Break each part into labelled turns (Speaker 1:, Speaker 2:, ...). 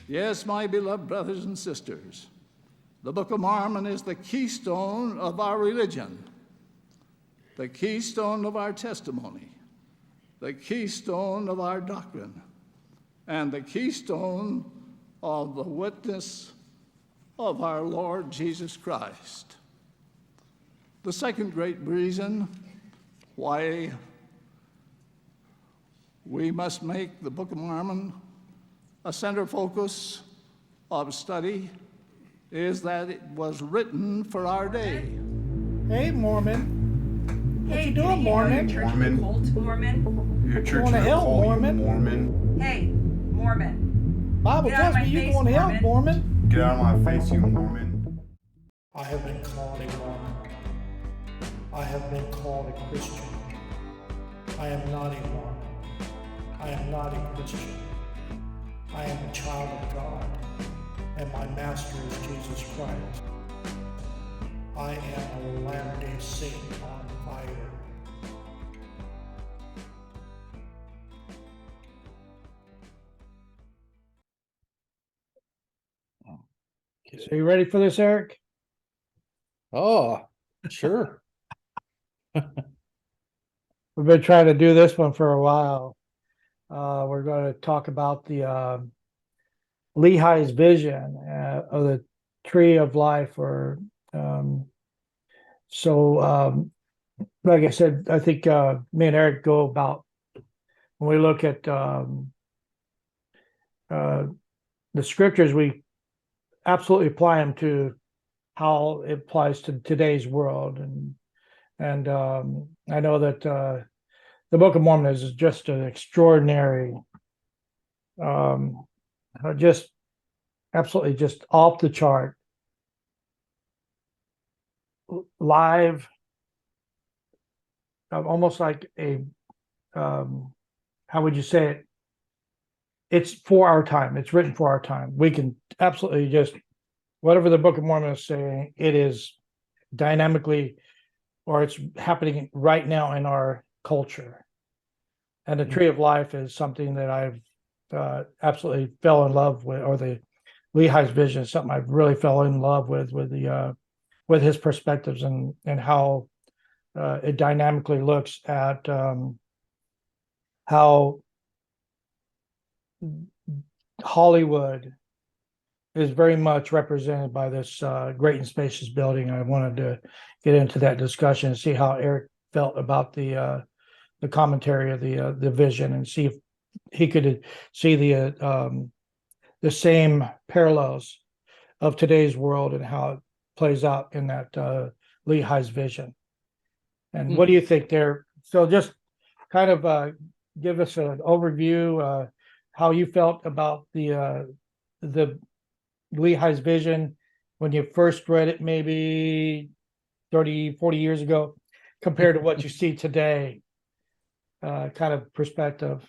Speaker 1: Yes, my beloved brothers and sisters, the Book of Mormon is the keystone of our religion, the keystone of our testimony, the keystone of our doctrine, and the keystone of the witness of our Lord Jesus Christ. The second great reason why we must make the Book of Mormon a center focus of study is that it was written for our day.
Speaker 2: Hey, Mormon. What
Speaker 3: Hey,
Speaker 2: you
Speaker 3: can I
Speaker 2: doing,
Speaker 3: get your
Speaker 2: Mormon?
Speaker 3: church
Speaker 4: Mormon.
Speaker 3: cult, Mormon?
Speaker 4: Your church
Speaker 2: Going to
Speaker 4: will
Speaker 2: hell,
Speaker 4: call
Speaker 2: Mormon.
Speaker 4: you Mormon.
Speaker 3: Hey, Mormon.
Speaker 2: Bible
Speaker 3: Get out of
Speaker 2: tells me
Speaker 3: my
Speaker 2: you're
Speaker 3: face,
Speaker 2: going to hell,
Speaker 3: Mormon.
Speaker 2: Mormon.
Speaker 4: Get out of my face, you Mormon.
Speaker 2: I have been called a Mormon. I have been called a Christian. I am not a Mormon. I am not a Christian. I am a child of God, and my master is Jesus Christ. I am a Latter-day Saint on fire. So you ready for this, Eric?
Speaker 5: Oh, sure.
Speaker 2: We've been trying to do this one for a while. We're going to talk about the Lehi's vision of the tree of life, or like I said, I think me and Eric go about when we look at the scriptures, we absolutely apply them to how it applies to today's world, and I know that the Book of Mormon is just an extraordinary, just absolutely just off the chart, live, almost like a how would you say it? It's for our time. It's written for our time. We can absolutely just whatever the Book of Mormon is saying, it is dynamically, or it's happening right now in our culture. And the Tree of Life is something that I've absolutely fell in love with, or the Lehi's vision is something I've really fell in love with the with his perspectives and how it dynamically looks at how Hollywood is very much represented by this great and spacious building. I wanted to get into that discussion and see how Eric felt about the commentary of the vision, and see if he could see the same parallels of today's world and how it plays out in that Lehi's vision. And what do you think there? So just kind of give us an overview, how you felt about the Lehi's vision when you first read it, maybe 30, 40 years ago, compared to what you see today, kind of perspective.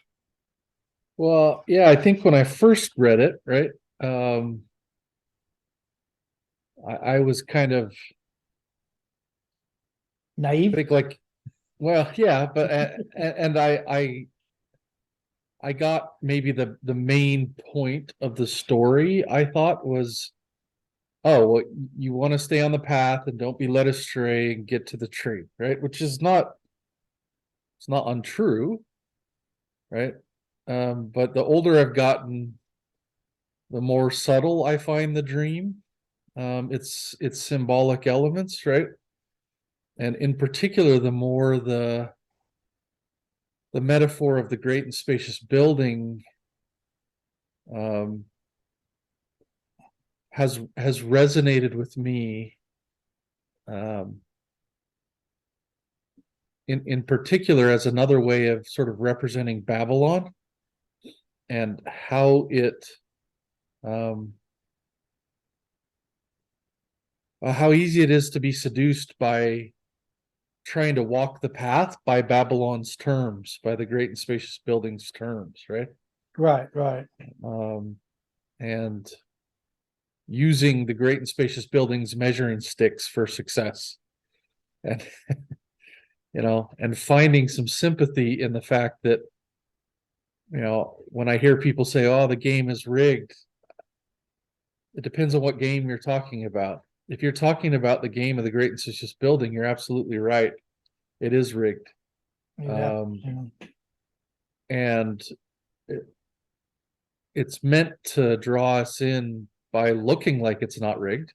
Speaker 5: Well, yeah, I think when I first read it, right, I was kind of, I
Speaker 2: Naive?
Speaker 5: think like, well, yeah, but and I got maybe the main point of the story. I thought was, oh, well, you want to stay on the path and don't be led astray and get to the tree, right? Which is not, it's not untrue, right? But the older I've gotten, the more subtle I find the dream. Its symbolic elements, right? And in particular, the more the metaphor of the great and spacious building has resonated with me. In particular, as another way of sort of representing Babylon and how it how easy it is to be seduced by trying to walk the path by Babylon's terms, by the great and spacious building's terms, right?
Speaker 2: Right.
Speaker 5: And using the great and spacious building's measuring sticks for success. And and finding some sympathy in the fact that, when I hear people say, oh, the game is rigged, it depends on what game you're talking about. If you're talking about the game of the Great and Spacious Building, you're absolutely right. It is rigged.
Speaker 2: Yeah,
Speaker 5: And it, it's meant to draw us in by looking like it's not rigged,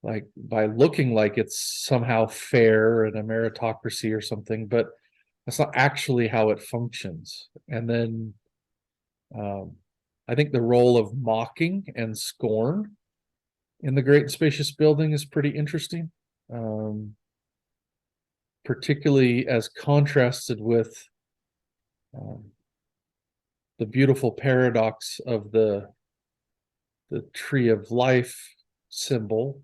Speaker 5: like by looking like it's somehow fair and a meritocracy or something, but that's not actually how it functions. And then I think the role of mocking and scorn in the Great and Spacious Building is pretty interesting, particularly as contrasted with the beautiful paradox of the tree of life symbol,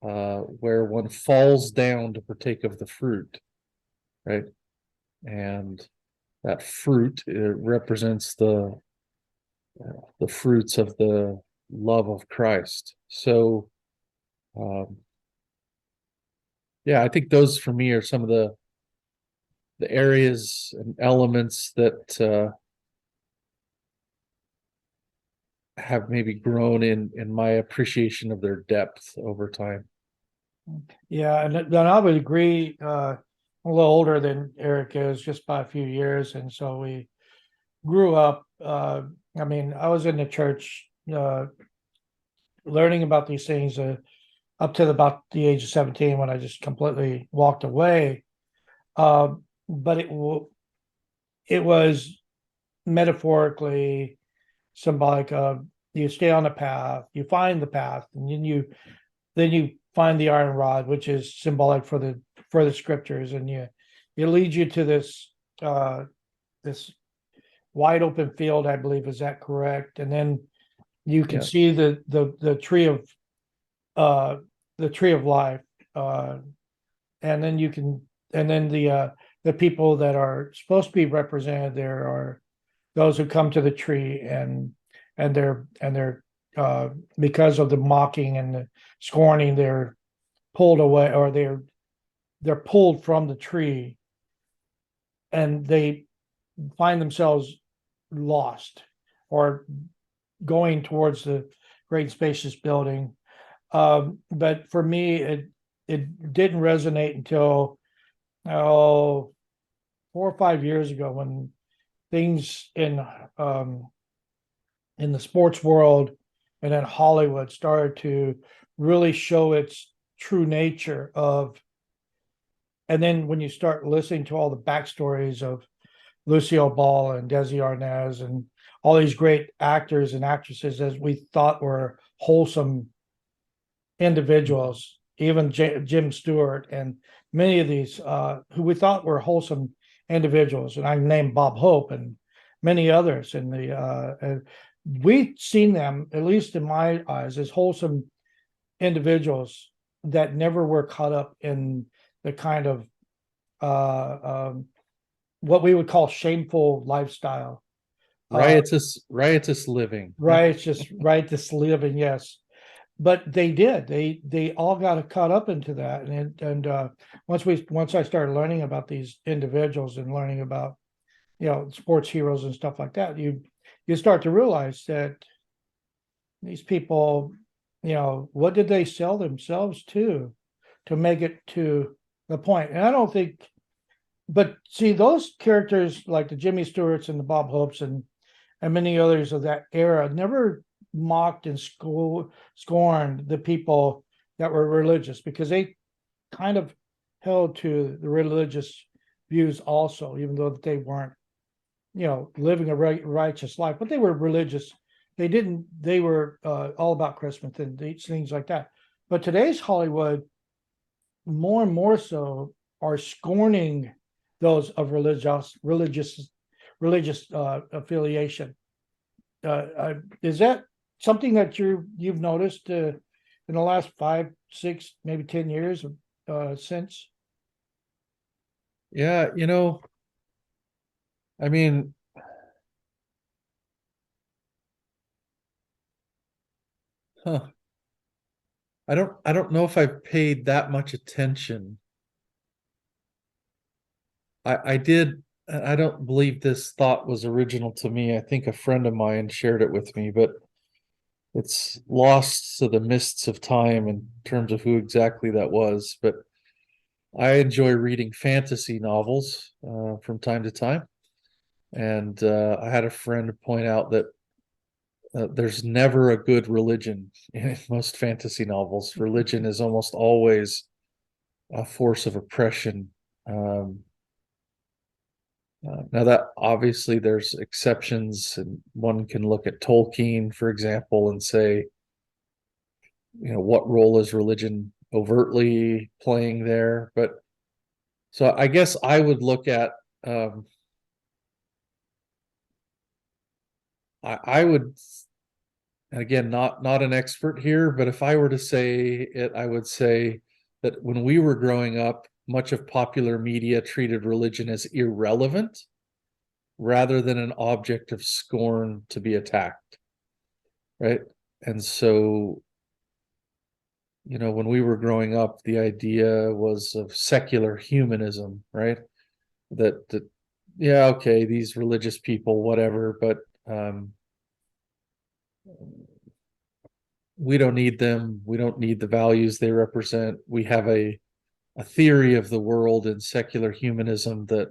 Speaker 5: where one falls down to partake of the fruit, right? And that fruit, it represents the fruits of the love of Christ. So, yeah, I think those for me are some of the areas and elements that have maybe grown in my appreciation of their depth over time.
Speaker 2: yeah, and then I would agree. I'm a little older than Eric is, just by a few years, and so we grew up. I mean, I was in the church, learning about these things up to about the age of 17 when I just completely walked away. But it was metaphorically symbolic of you stay on the path, you find the path, and then you find the iron rod, which is symbolic for the scriptures, and it leads you to this wide open field, I believe. Is that correct? And then you can
Speaker 5: Yeah.
Speaker 2: see the tree of life, and then the people that are supposed to be represented there are those who come to the tree, and they're because of the mocking and the scorning, they're pulled away, or they're pulled from the tree, and they find themselves lost or going towards the great spacious building. But for me, it didn't resonate until 4 or 5 years ago, when things in the sports world and in Hollywood started to really show its true nature of. And then when you start listening to all the backstories of Lucille Ball and Desi Arnaz and all these great actors and actresses, as we thought were wholesome individuals, even Jim Stewart and many of these who we thought were wholesome individuals, and I named Bob Hope and many others. And we've seen them, at least in my eyes, as wholesome individuals that never were caught up in the kind of what we would call shameful lifestyle.
Speaker 5: Riotous living.
Speaker 2: Right, it's just right, this living, yes. But they did. They all got caught up into that, and once I started learning about these individuals and learning about sports heroes and stuff like that, you start to realize that these people, what did they sell themselves to make it to the point? And I don't think, but see, those characters like the Jimmy Stewarts and the Bob Hopes and many others of that era never mocked and scorned the people that were religious, because they kind of held to the religious views also, even though they weren't, living a righteous life, but they were religious. They were all about Christmas and these things like that. But today's Hollywood, more and more so, are scorning those of religious affiliation. Is that something that you've noticed in the last 5, 6, maybe 10 years since?
Speaker 5: Yeah, I mean, huh. I don't know if I've paid that much attention. I did. I don't believe this thought was original to me. I think a friend of mine shared it with me, but it's lost to the mists of time in terms of who exactly that was, but I enjoy reading fantasy novels from time to time. And I had a friend point out that there's never a good religion in most fantasy novels. Religion is almost always a force of oppression. Um, now that obviously there's exceptions, and one can look at Tolkien, for example, and say, what role is religion overtly playing there? But so I guess I would look at, I would, and again, not an expert here, but if I were to say it, I would say that when we were growing up, much of popular media treated religion as irrelevant rather than an object of scorn to be attacked, right? And so, when we were growing up, the idea was of secular humanism, right? That yeah, okay, these religious people, whatever, but we don't need them. We don't need the values they represent. We have a theory of the world in secular humanism that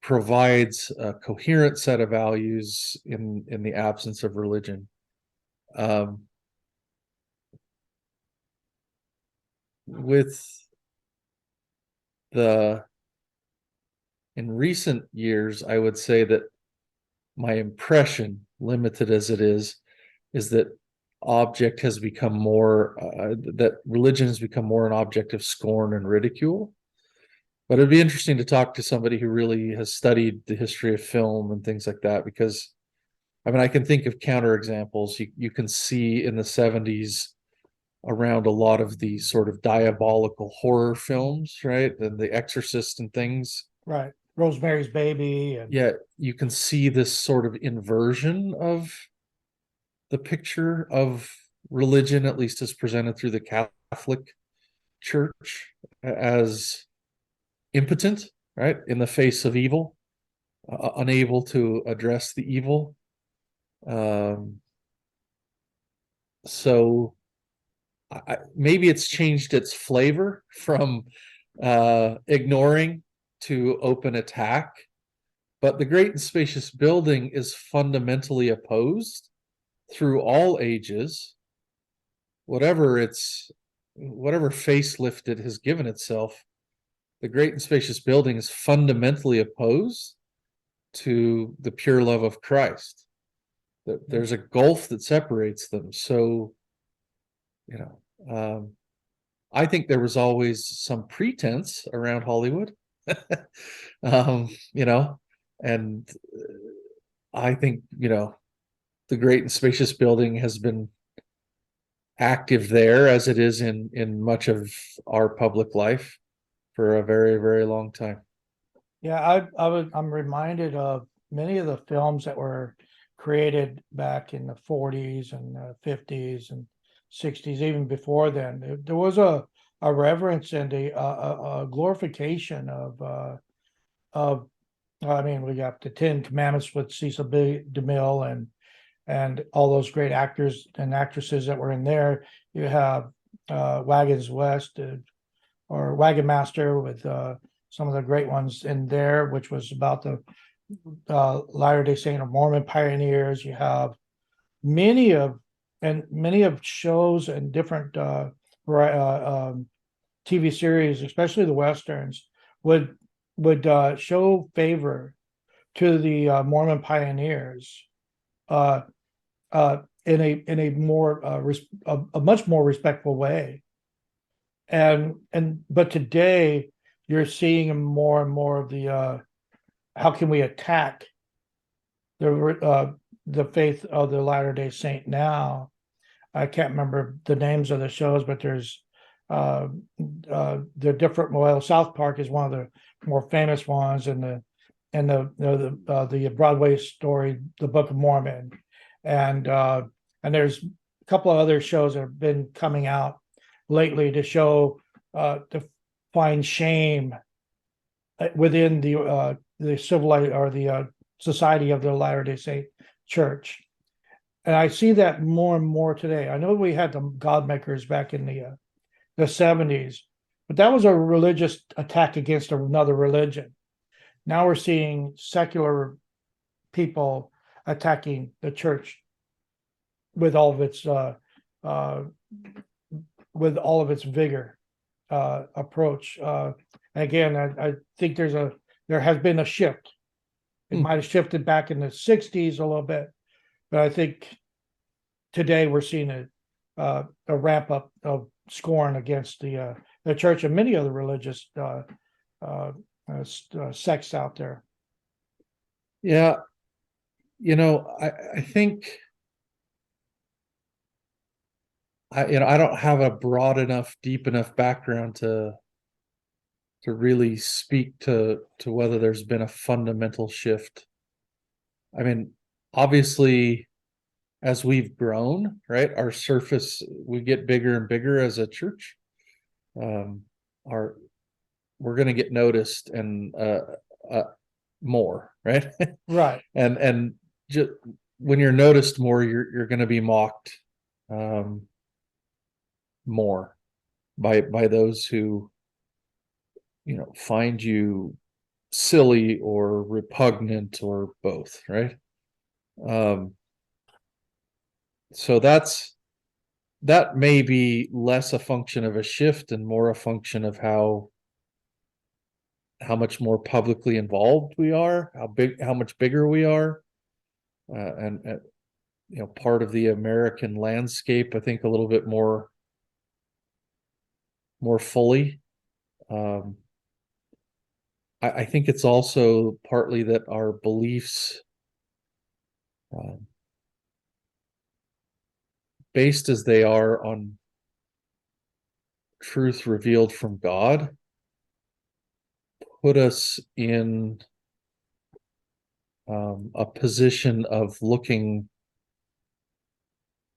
Speaker 5: provides a coherent set of values in the absence of religion. With in recent years, I would say that my impression, limited as it is that object has become more that religion has become more an object of scorn and ridicule. But it'd be interesting to talk to somebody who really has studied the history of film and things like that, because I mean, I can think of counterexamples. You can see in the 70s around a lot of the sort of diabolical horror films, right? And The Exorcist and things.
Speaker 2: Right. Rosemary's Baby. And
Speaker 5: Yeah, you can see this sort of inversion of the picture of religion, at least as presented through the Catholic Church, as impotent, right, in the face of evil, unable to address the evil. So maybe it's changed its flavor from ignoring to open attack, but the Great and Spacious Building is fundamentally opposed through all ages, whatever facelift it has given itself. The Great and Spacious Building is fundamentally opposed to the pure love of Christ. That there's a gulf that separates them. So, I think there was always some pretense around Hollywood, and I think, the Great and Spacious Building has been active there as it is in much of our public life for a very, very long time.
Speaker 2: Yeah, I'm reminded of many of the films that were created back in the 40s and 50s and 60s, even before then. There was a reverence and a glorification of I mean, we got the Ten Commandments with Cecil B. DeMille and all those great actors and actresses that were in there. You have Wagons West or Wagon Master with some of the great ones in there, which was about the Latter-day Saint or Mormon pioneers. You have many of shows and different TV series, especially the westerns, would show favor to the Mormon pioneers in a more a much more respectful way. But today you're seeing more and more of the how can we attack the faith of the Latter-day Saint now. I can't remember the names of the shows, but there's the different. Well, South Park is one of the more famous ones, and the Broadway story, The Book of Mormon, and there's a couple of other shows that have been coming out lately to show to find shame within the civil or the Society of the Latter-day Saint Church. And I see that more and more today. I know we had the God makers back in the 70s, but that was a religious attack against another religion. Now we're seeing secular people attacking the church with all of its uh, with all of its vigor approach. Again, I think there has been a shift. It might have shifted back in the 60s a little bit, but I think today we're seeing a ramp up of scorn against the church and many other religious sects out there.
Speaker 5: Yeah, I think I don't have a broad enough, deep enough background to really speak to whether there's been a fundamental shift. I mean, obviously, as we've grown, right, our surface, we get bigger and bigger as a church. Our We're going to get noticed and more, right?
Speaker 2: Right.
Speaker 5: And just when you're noticed more, you're going to be mocked more by those who find you silly or repugnant or both, right? So that may be less a function of a shift and more a function of how much more publicly involved we are, how much bigger we are, and part of the American landscape, I think, a little bit more fully. I think it's also partly that our beliefs, based as they are on truth revealed from God, put us in a position of looking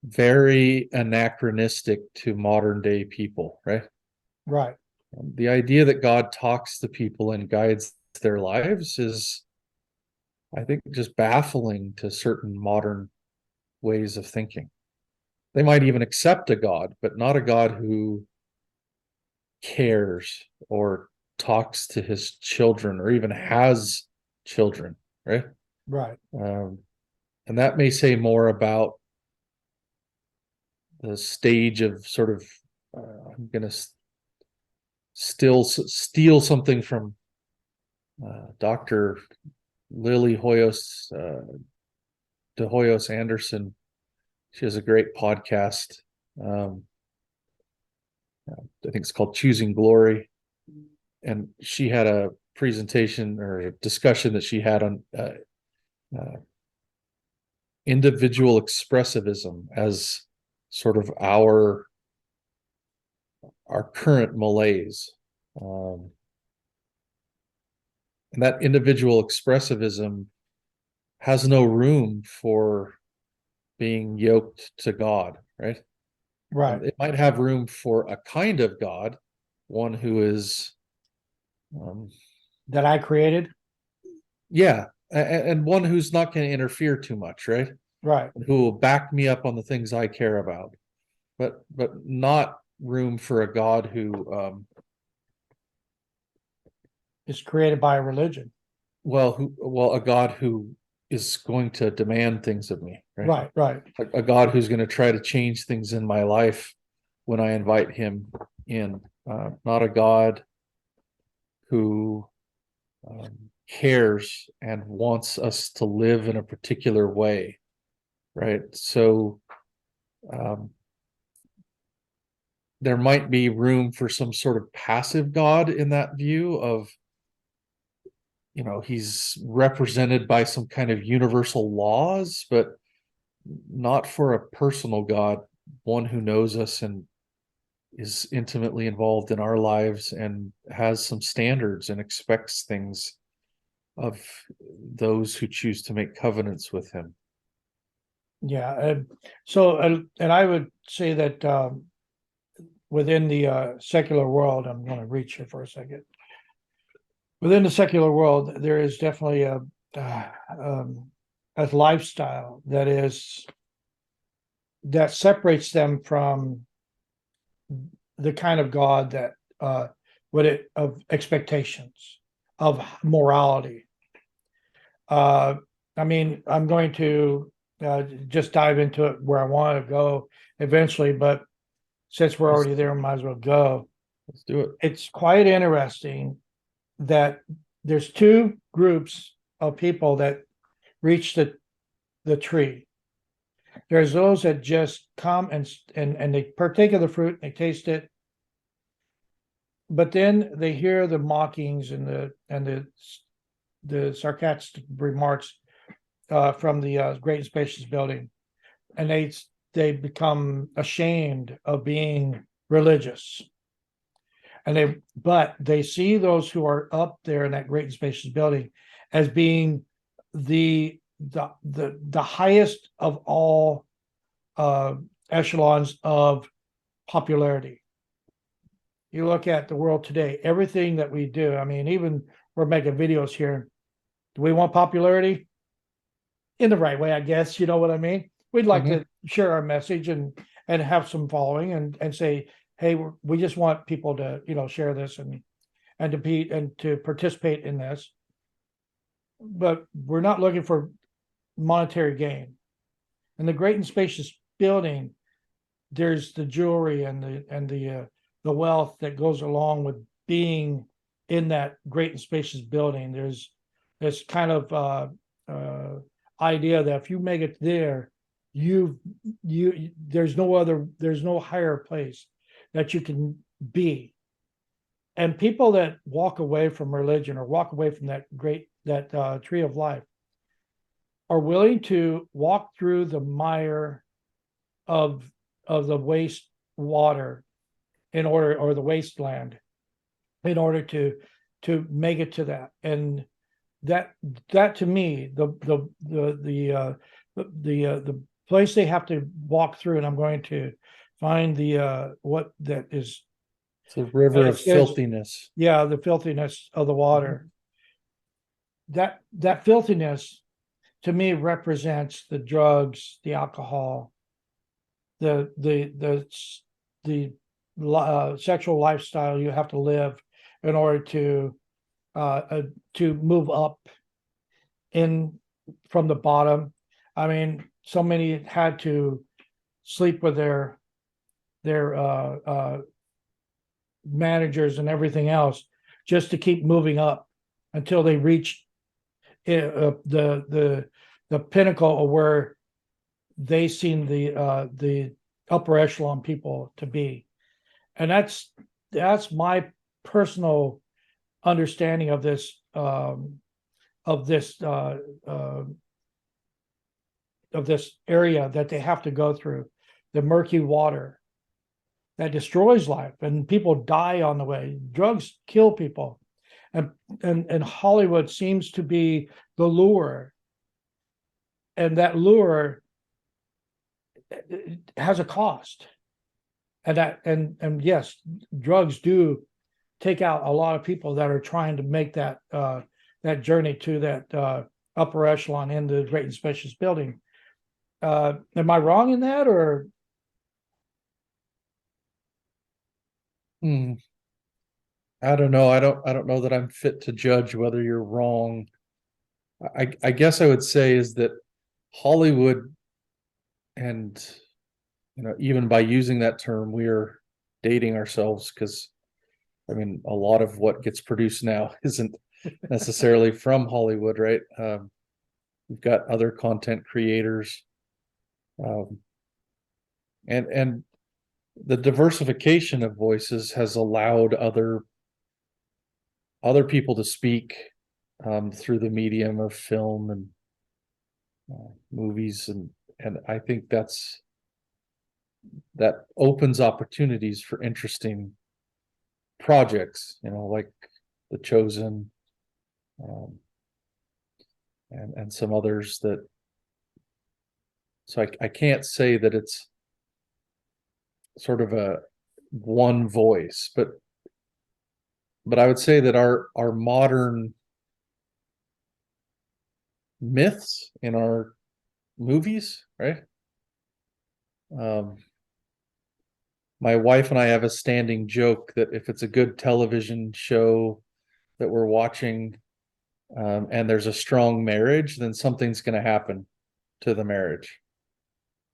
Speaker 5: very anachronistic to modern day people, right?
Speaker 2: Right.
Speaker 5: The idea that God talks to people and guides their lives is, I think, just baffling to certain modern ways of thinking. They might even accept a God, but not a God who cares or talks to his children or even has children, right?
Speaker 2: Right.
Speaker 5: And that may say more about the stage of sort of, I'm going to steal something from Dr. Lily Hoyos, De Hoyos Anderson. She has a great podcast. I think it's called Choosing Glory. And she had a presentation or a discussion that she had on individual expressivism as sort of our current malaise. And that individual expressivism has no room for being yoked to God, right?
Speaker 2: Right.
Speaker 5: It might have room for a kind of God, one who is,
Speaker 2: That I created.
Speaker 5: yeah, and one who's not going to interfere too much, right?
Speaker 2: Right.
Speaker 5: Who will back me up on the things I care about, but not room for a God who,
Speaker 2: It's created by a religion.
Speaker 5: a God who is going to demand things of me, right?
Speaker 2: Right. Right.
Speaker 5: A God who's going to try to change things in my life when I invite him in, not a God who cares and wants us to live in a particular way, right? So there might be room for some sort of passive God in that view of, he's represented by some kind of universal laws, but not for a personal God, one who knows us and is intimately involved in our lives and has some standards and expects things of those who choose to make covenants with him.
Speaker 2: Yeah. And I would say that within the secular world, I'm going to reach here for a second. Within the secular world, there is definitely a lifestyle that is that separates them from the kind of God that of expectations of morality. I mean, I'm going to just dive into it where I want to go eventually, but since we're already there, we might as well go.
Speaker 5: Let's do it.
Speaker 2: It's quite interesting that there's two groups of people that reach the tree. There's those that just come and they partake of the fruit, they taste it, but then they hear the mockings and the sarcastic remarks from the Great and Spacious building, and they become ashamed of being religious. And they see those who are up there in that Great and Spacious building as being the highest of all echelons of popularity. You look at the world today, everything that we do. I mean, even we're making videos here. Do we want popularity? In the right way, I guess. You know what I mean? We'd like to share our message and have some following and say, hey, we just want people to, share this and to participate in this. But we're not looking for monetary gain. In the Great and Spacious building, there's the jewelry and the wealth that goes along with being in that Great and Spacious building. There's this kind of idea that if you make it there, there's no higher place that you can be. And people that walk away from religion or walk away from that tree of life are willing to walk through the mire of the waste water or the wasteland in order to make it to that. And that to me, the place they have to walk through, and I'm going to find what that is.
Speaker 5: It's a river of filthiness.
Speaker 2: Yeah, the filthiness of the water. That filthiness to me represents the drugs, the alcohol, the sexual lifestyle you have to live in order to move up from the bottom. I mean, so many had to sleep with their managers and everything else just to keep moving up until they reach the pinnacle of where they seem the upper echelon people to be. And that's my personal understanding of this area that they have to go through, the murky water that destroys life, and people die on the way. Drugs kill people, and Hollywood seems to be the lure, and that lure has a cost, and yes, drugs do take out a lot of people that are trying to make that journey to that upper echelon in the Great and Spacious building. Am I wrong in that, or?
Speaker 5: I don't know. I don't know that I'm fit to judge whether you're wrong. I guess I would say is that Hollywood, and even by using that term, we're dating ourselves, because I mean, a lot of what gets produced now isn't necessarily from Hollywood, right? We've got other content creators, and the diversification of voices has allowed other people to speak through the medium of film and movies, and I think that opens opportunities for interesting projects, like The Chosen, and some others that. So I can't say that it's sort of a one voice, but I would say that our modern myths in our movies, right? Um, my wife and I have a standing joke that if it's a good television show that we're watching, and there's a strong marriage, then something's going to happen to the marriage,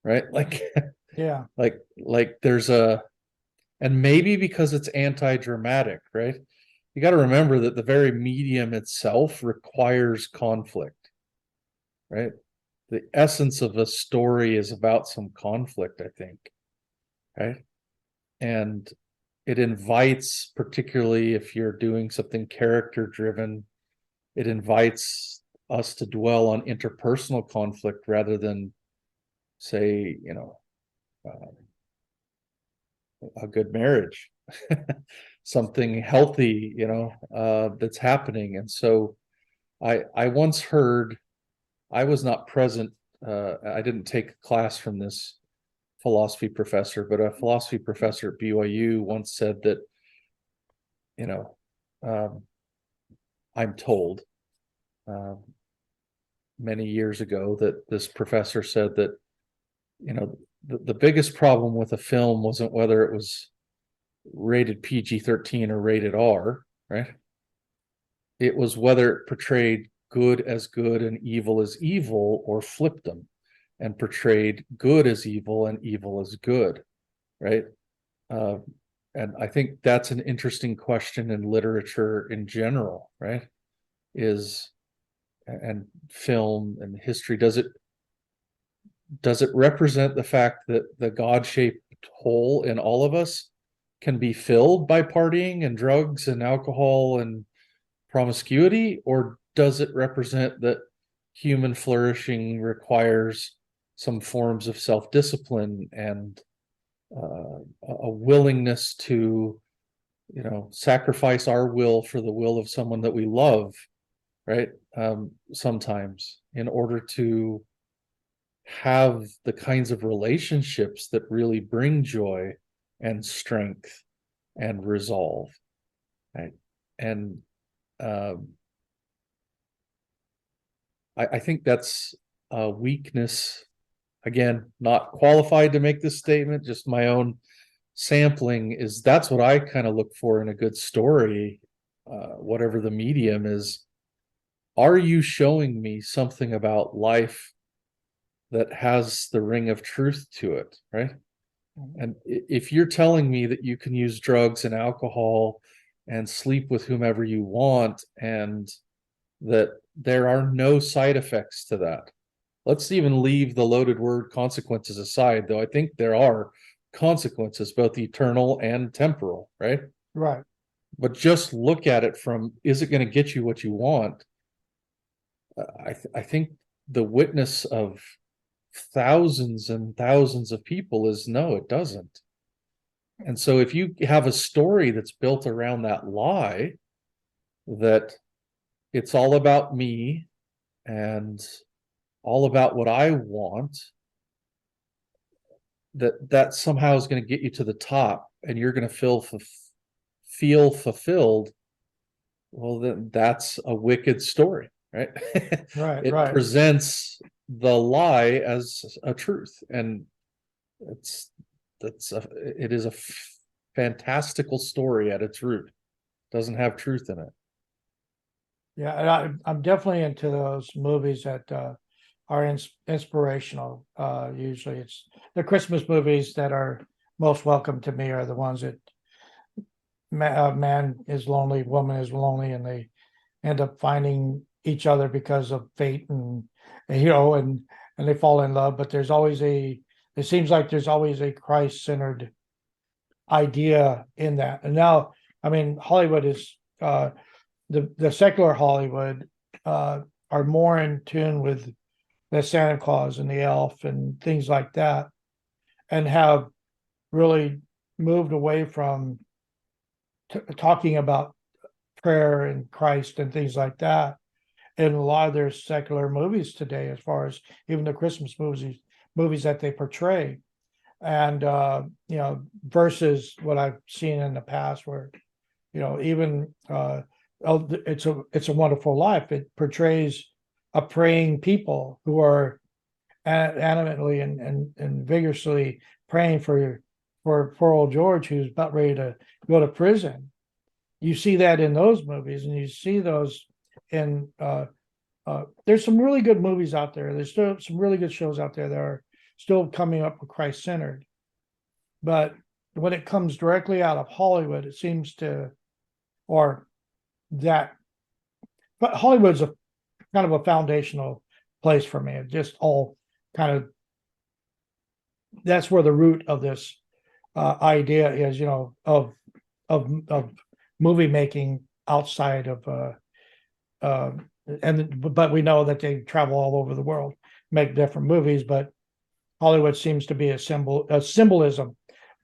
Speaker 5: right? Like,
Speaker 2: Yeah,
Speaker 5: like there's and maybe because it's anti-dramatic, right? You got to remember that the very medium itself requires conflict, right? The essence of a story is about some conflict, I think, right? And it invites, particularly if you're doing something character driven, it invites us to dwell on interpersonal conflict rather than, say, a good marriage, something healthy, that's happening. And so I once heard, I was not present, I didn't take a class from this philosophy professor, but a philosophy professor at BYU once said that, you know, um, I'm told, um, many years ago that this professor said that, the biggest problem with a film wasn't whether it was rated PG-13 or rated R, right? It was whether it portrayed good as good and evil as evil, or flipped them and portrayed good as evil and evil as good, right? Uh, and I think that's an interesting question in literature in general, right? Is and film and history, does it represent the fact that the God-shaped hole in all of us can be filled by partying and drugs and alcohol and promiscuity, or does it represent that human flourishing requires some forms of self-discipline and a willingness to, sacrifice our will for the will of someone that we love, right? Sometimes in order to have the kinds of relationships that really bring joy and strength and resolve, right? And um, I think that's a weakness. Again, not qualified to make this statement, just my own sampling, is that's what I kind of look for in a good story, whatever the medium is. Are you showing me something about life that has the ring of truth to it, right? And if you're telling me that you can use drugs and alcohol and sleep with whomever you want, and that there are no side effects to that, let's even leave the loaded word consequences aside, though I think there are consequences, both eternal and temporal, right?
Speaker 2: right.
Speaker 5: But just look at it from, is it going to get you what you want? I think the witness of thousands and thousands of people is no, it doesn't. And so if you have a story that's built around that lie, that it's all about me and all about what I want, that somehow is going to get you to the top and you're going to feel fulfilled, well, then that's a wicked story, right?
Speaker 2: Right,
Speaker 5: It
Speaker 2: right.
Speaker 5: presents the lie as a truth, and it's it is a fantastical story at its root. Doesn't have truth in it.
Speaker 2: Yeah, and I'm definitely into those movies that are inspirational. Usually, it's the Christmas movies that are most welcome to me are the ones that man is lonely, woman is lonely, and they end up finding each other because of fate and they fall in love. But there's always it seems like there's always a Christ-centered idea in that. And now, I mean, Hollywood is the secular Hollywood are more in tune with the Santa Claus and the elf and things like that, and have really moved away from talking about prayer and Christ and things like that in a lot of their secular movies today, as far as even the Christmas movies that they portray. And versus what I've seen in the past where, even it's a wonderful life. It portrays a praying people who are animately and vigorously praying for poor old George, who's about ready to go to prison. You see that in those movies, and you see those in there's some really good movies out there. There's still some really good shows out there that are still coming up with Christ-centered. But when it comes directly out of Hollywood, it seems to, or that, but Hollywood's a kind of a foundational place for me. It just all kind of, that's where the root of this idea is, of movie making outside of but we know that they travel all over the world, make different movies, but Hollywood seems to be a symbolism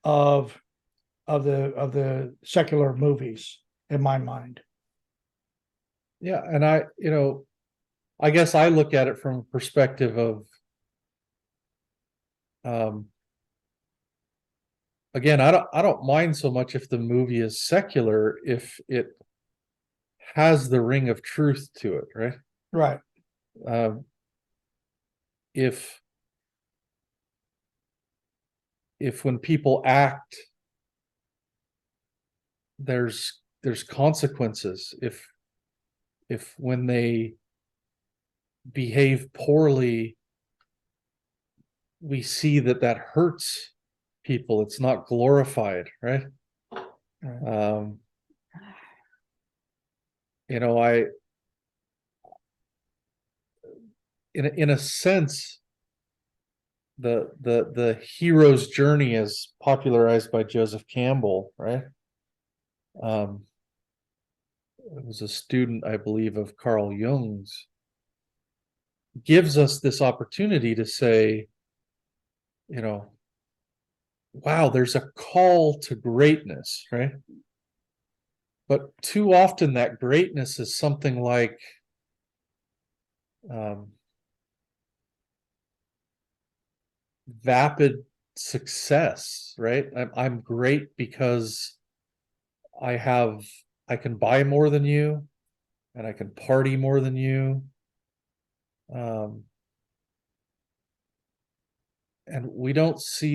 Speaker 2: of the secular movies in my mind.
Speaker 5: Yeah, and I guess I look at it from a perspective of again, I don't mind so much if the movie is secular if it has the ring of truth to it, right?
Speaker 2: Right.
Speaker 5: If when people act, there's consequences. If when they behave poorly, we see that hurts people, it's not glorified, right?
Speaker 2: Right.
Speaker 5: I in a sense, the hero's journey as popularized by Joseph Campbell, right? It was a student, I believe, of Carl Jung's, gives us this opportunity to say, wow, there's a call to greatness, right? But too often that greatness is something like vapid success, right? I'm great because I can buy more than you, and I can party more than you. And we don't see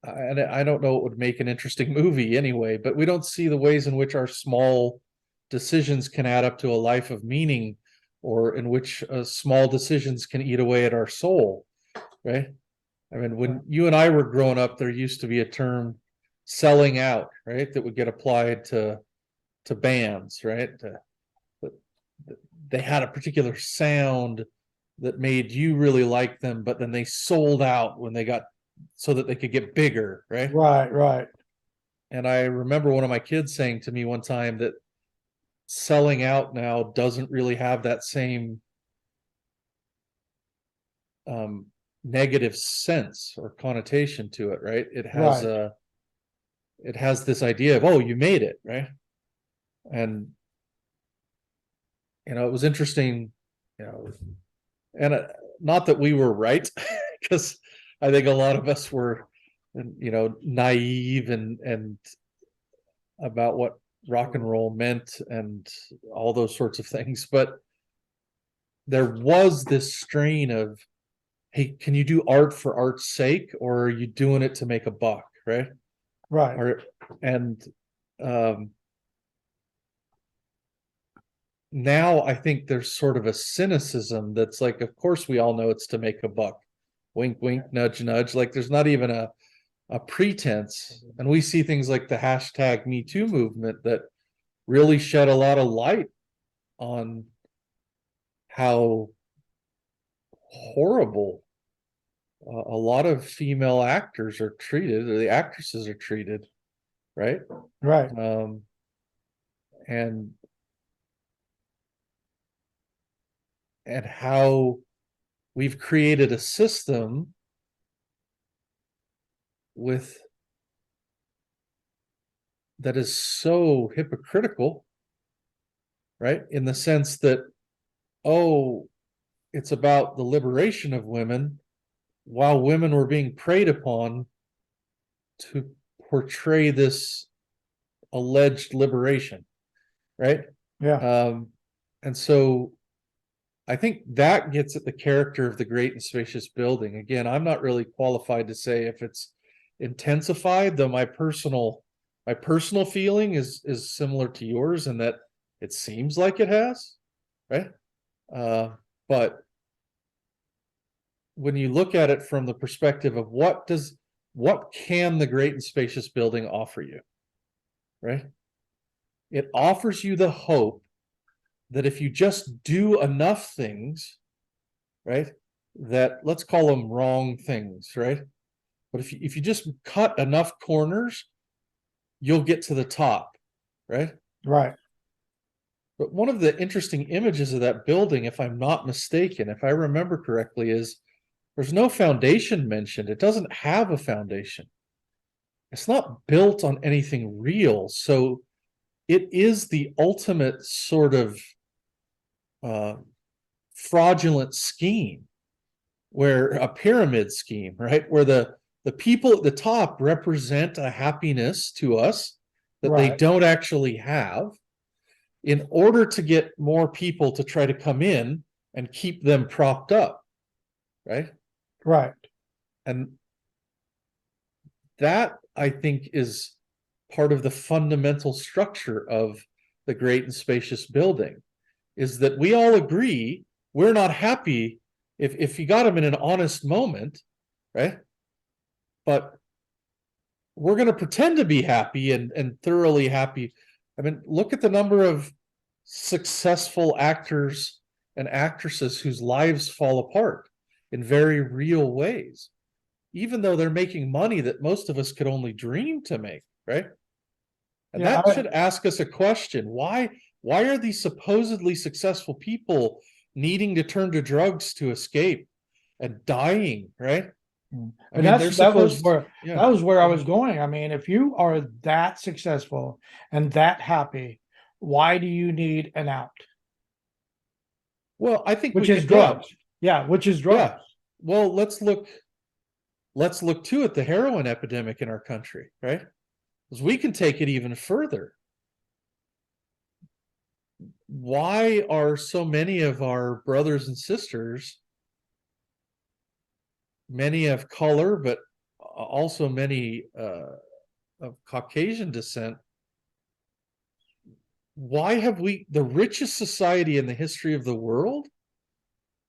Speaker 5: and I don't know, it would make an interesting movie anyway, but we don't see the ways in which our small decisions can add up to a life of meaning, or in which small decisions can eat away at our soul, right? I mean, when you and I were growing up, there used to be a term, selling out, right, that would get applied to bands, right? They had a particular sound that made you really like them, but then they sold out when they got, so that they could get bigger, right?
Speaker 2: Right.
Speaker 5: And I remember one of my kids saying to me one time that selling out now doesn't really have that same negative sense or connotation to it, right? It has
Speaker 2: Right.
Speaker 5: it has this idea of, oh, you made it, right? And it was interesting, and not that we were right, because I think a lot of us were, naive and about what rock and roll meant and all those sorts of things. But there was this strain of, hey, can you do art for art's sake, or are you doing it to make a buck, right?
Speaker 2: Right.
Speaker 5: And now I think there's sort of a cynicism that's like, of course we all know it's to make a buck. Wink, wink, nudge, nudge. Like there's not even a pretense. And we see things like the hashtag Me Too movement that really shed a lot of light on how horrible a lot of female actors are treated, or the actresses are treated, right?
Speaker 2: Right.
Speaker 5: And how we've created a system that is so hypocritical, right? In the sense that, oh, it's about the liberation of women, while women were being preyed upon to portray this alleged liberation, right?
Speaker 2: Yeah.
Speaker 5: And so I think that gets at the character of the great and spacious building. Again, I'm not really qualified to say if it's intensified, though my personal feeling is similar to yours in that it seems like it has, right? But when you look at it from the perspective of what can the great and spacious building offer you, right? It offers you the hope that if you just do enough things, right, that let's call them wrong things, right? But if you just cut enough corners, you'll get to the top, right?
Speaker 2: Right.
Speaker 5: But one of the interesting images of that building, if I'm not mistaken, if I remember correctly, is there's no foundation mentioned. It doesn't have a foundation. It's not built on anything real. So it is the ultimate sort of fraudulent scheme, where a pyramid scheme, right? Where the people at the top represent a happiness to us that they
Speaker 2: Right.
Speaker 5: don't actually have, in order to get more people to try to come in and keep them propped up, right?
Speaker 2: Right.
Speaker 5: And that, I think, is part of the fundamental structure of the great and spacious building, is that we all agree we're not happy if you got them in an honest moment, right? But we're going to pretend to be happy and thoroughly happy. I mean, look at the number of successful actors and actresses whose lives fall apart in very real ways, even though they're making money that most of us could only dream to make, right? And
Speaker 2: Yeah,
Speaker 5: that should ask us a question. Why are these supposedly successful people needing to turn to drugs to escape and dying, right? I
Speaker 2: And
Speaker 5: mean,
Speaker 2: that was where
Speaker 5: yeah.
Speaker 2: that was where I was going. I mean, if you are that successful and that happy, why do you need an out?
Speaker 5: Well, I think
Speaker 2: Which
Speaker 5: we
Speaker 2: is
Speaker 5: could go.
Speaker 2: drugs. Yeah, which is drugs.
Speaker 5: Yeah. Well, let's look too at the heroin epidemic in our country, right? Because we can take it even further. Why are so many of our brothers and sisters, many of color, but also many of Caucasian descent, why have the richest society in the history of the world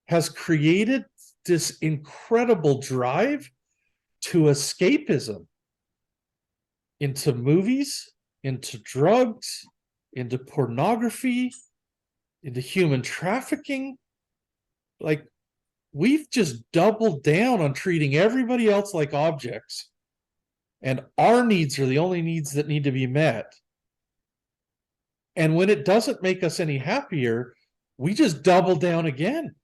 Speaker 5: has created this incredible drive to escapism into movies, into drugs, into pornography, into human trafficking? Like, we've just doubled down on treating everybody else like objects, and our needs are the only needs that need to be met. And when it doesn't make us any happier, we just double down again.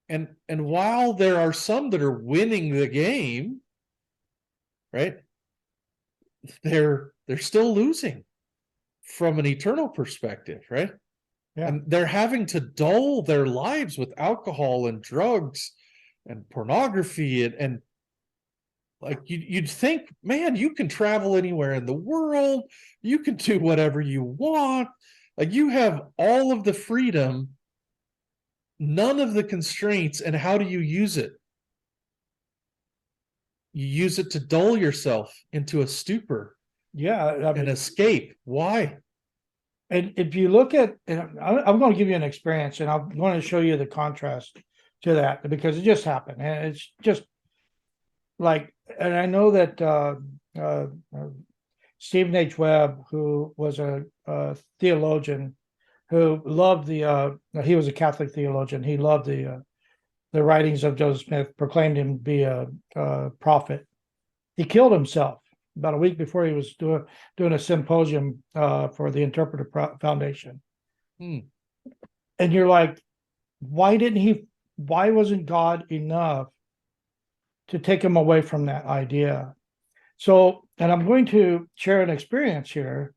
Speaker 5: And while there are some that are winning the game, right, they're still losing from an eternal perspective, right?
Speaker 2: Yeah.
Speaker 5: And they're having to dull their lives with alcohol and drugs and pornography and like you'd think, man, you can travel anywhere in the world, you can do whatever you want, like you have all of the freedom, none of the constraints, and how do you use it? You use it to dull yourself into a stupor.
Speaker 2: Yeah. I mean,
Speaker 5: and escape. Why?
Speaker 2: and if you look at, and I'm going to give you an experience, and I'm going to show you the contrast to that because it just happened, and it's just like, and I know that Stephen H. Webb, who was a theologian, who loved he was a Catholic theologian. He loved the writings of Joseph Smith, proclaimed him to be a prophet. He killed himself about a week before he was doing a symposium for the Interpreter Foundation. And you're like, why wasn't God enough to take him away from that idea? So, and I'm going to share an experience here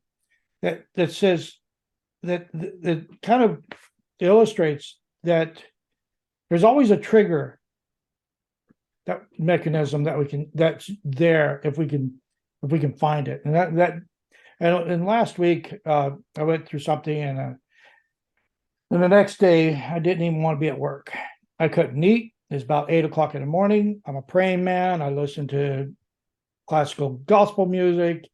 Speaker 2: that says that kind of illustrates that there's always a trigger, that mechanism that's there if we can find it. And last week I went through something, and And the next day, I didn't even want to be at work. I couldn't eat. It's about 8 o'clock in the morning. I'm a praying man. I listen to classical gospel music,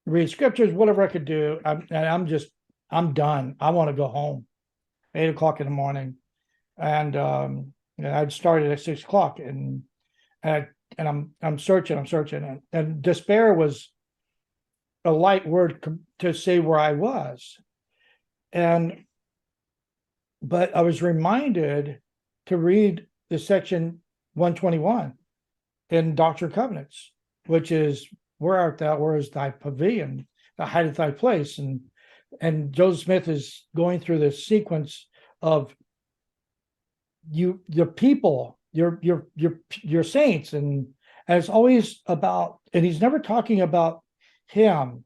Speaker 2: read scriptures, whatever I could do. I'm done. I want to go home. 8 o'clock in the morning. And I'd started at 6 o'clock, and I'm searching, and despair was a light word to say where I was. But I was reminded to read the section 121 in Doctrine and Covenants, which is, where art thou? Where is thy pavilion? The height of thy place. And Joseph Smith is going through this sequence of your people, your saints, and it's always about, and he's never talking about him.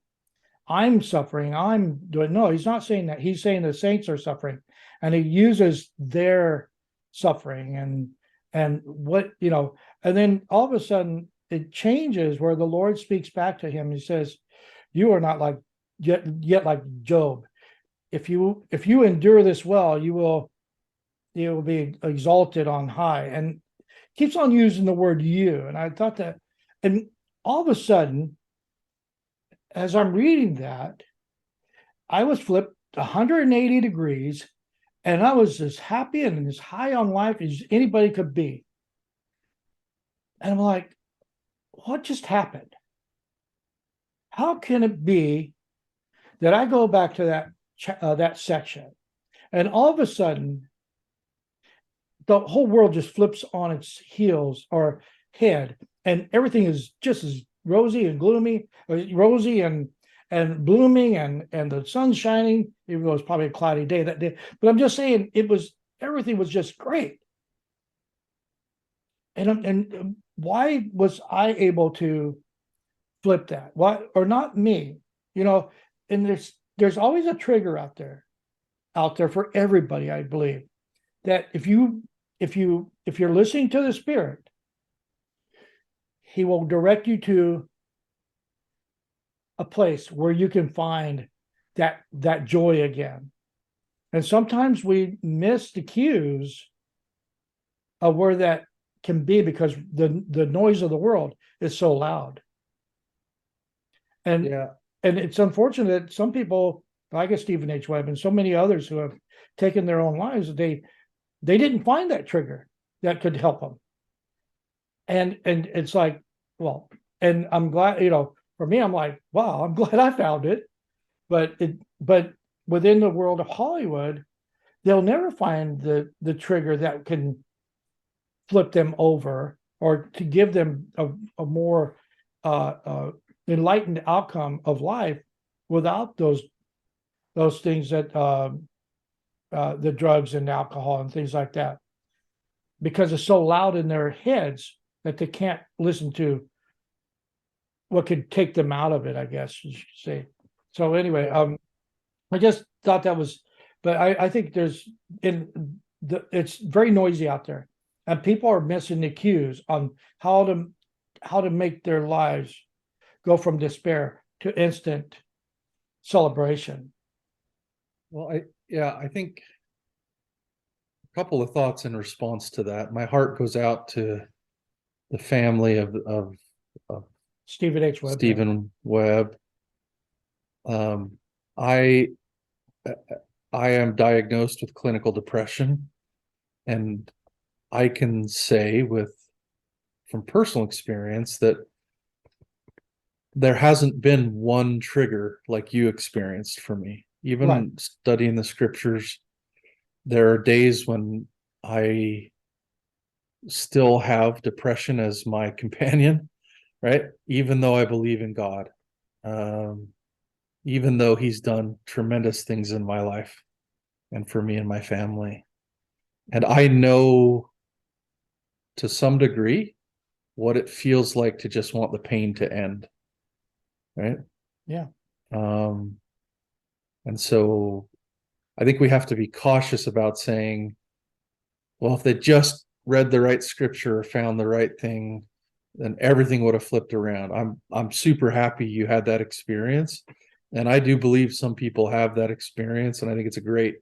Speaker 2: I'm suffering. I'm doing, no, he's not saying that. He's saying the saints are suffering, and he uses their suffering and what, and then all of a sudden it changes where the Lord speaks back to him. He says, you are not like yet like Job. If you endure this well, you will be exalted on high, and keeps on using the word you. And I thought that, and all of a sudden, as I'm reading that, I was flipped 180 degrees, and I was as happy and as high on life as anybody could be. And I'm like, what just happened? How can it be that I go back to that section, and all of a sudden the whole world just flips on its heels or head, and everything is just as rosy and gloomy, rosy and blooming, and the sun's shining, even though it was probably a cloudy day that day. But I'm just saying, everything was just great. And why was I able to flip that? Why, or not me? And there's always a trigger out there for everybody, I believe, that if you're listening to the Spirit, he will direct you to a place where you can find that joy again. And sometimes we miss the cues of where that can be, because the noise of the world is so loud. And it's unfortunate that some people, like Stephen H. Webb and so many others who have taken their own lives, they didn't find that trigger that could help them. And it's like, well, and I'm glad, for me, I'm like, wow, I'm glad I found it. But within the world of Hollywood, they'll never find the trigger that can flip them over, or to give them a more enlightened outcome of life without those things that the drugs and alcohol and things like that, because it's so loud in their heads that they can't listen to what could take them out of it, I guess you should say. So anyway, I just thought that was, but I think it's very noisy out there, and people are missing the cues on how to make their lives go from despair to instant celebration.
Speaker 5: Well, I think a couple of thoughts in response to that. My heart goes out to the family of
Speaker 2: Stephen H. Webb.
Speaker 5: Stephen Webb. I am diagnosed with clinical depression, and I can say from personal experience that there hasn't been one trigger like you experienced for me. Even
Speaker 2: Right.
Speaker 5: studying the scriptures, there are days when I still have depression as my companion, right? Even though I believe in God, even though he's done tremendous things in my life and for me and my family. And I know to some degree what it feels like to just want the pain to end. Right?
Speaker 2: Yeah.
Speaker 5: And so I think we have to be cautious about saying, well, if they just read the right scripture or found the right thing, then everything would have flipped around. I'm super happy you had that experience. And I do believe some people have that experience, and I think it's a great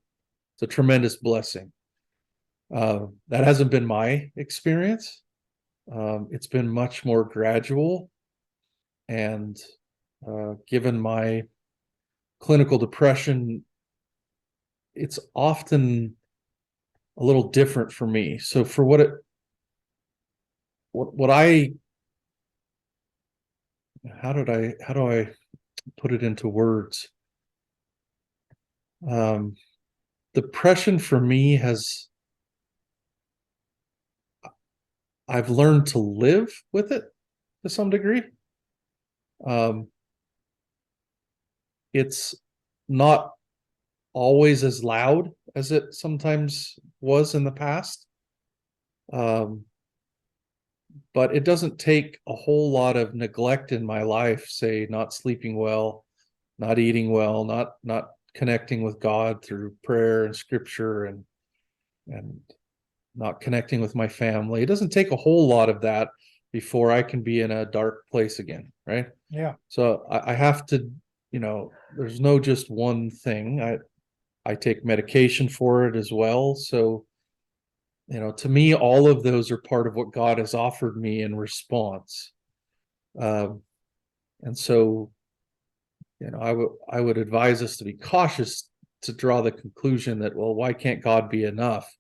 Speaker 5: It's a tremendous blessing. That hasn't been my experience. It's been much more gradual, and given my clinical depression, it's often a little different for me. So for what I how do I put it into words? Depression for me I've learned to live with it to some degree. It's not always as loud as it sometimes was in the past. But it doesn't take a whole lot of neglect in my life, say not sleeping well, not eating well, not connecting with God through prayer and scripture, and not connecting with my family. It doesn't take a whole lot of that before I can be in a dark place again, right?
Speaker 2: Yeah.
Speaker 5: So I have to, there's no just one thing. I take medication for it as well. So, to me, all of those are part of what God has offered me in response. And so, I would advise us to be cautious to draw the conclusion that, well, why can't God be enough?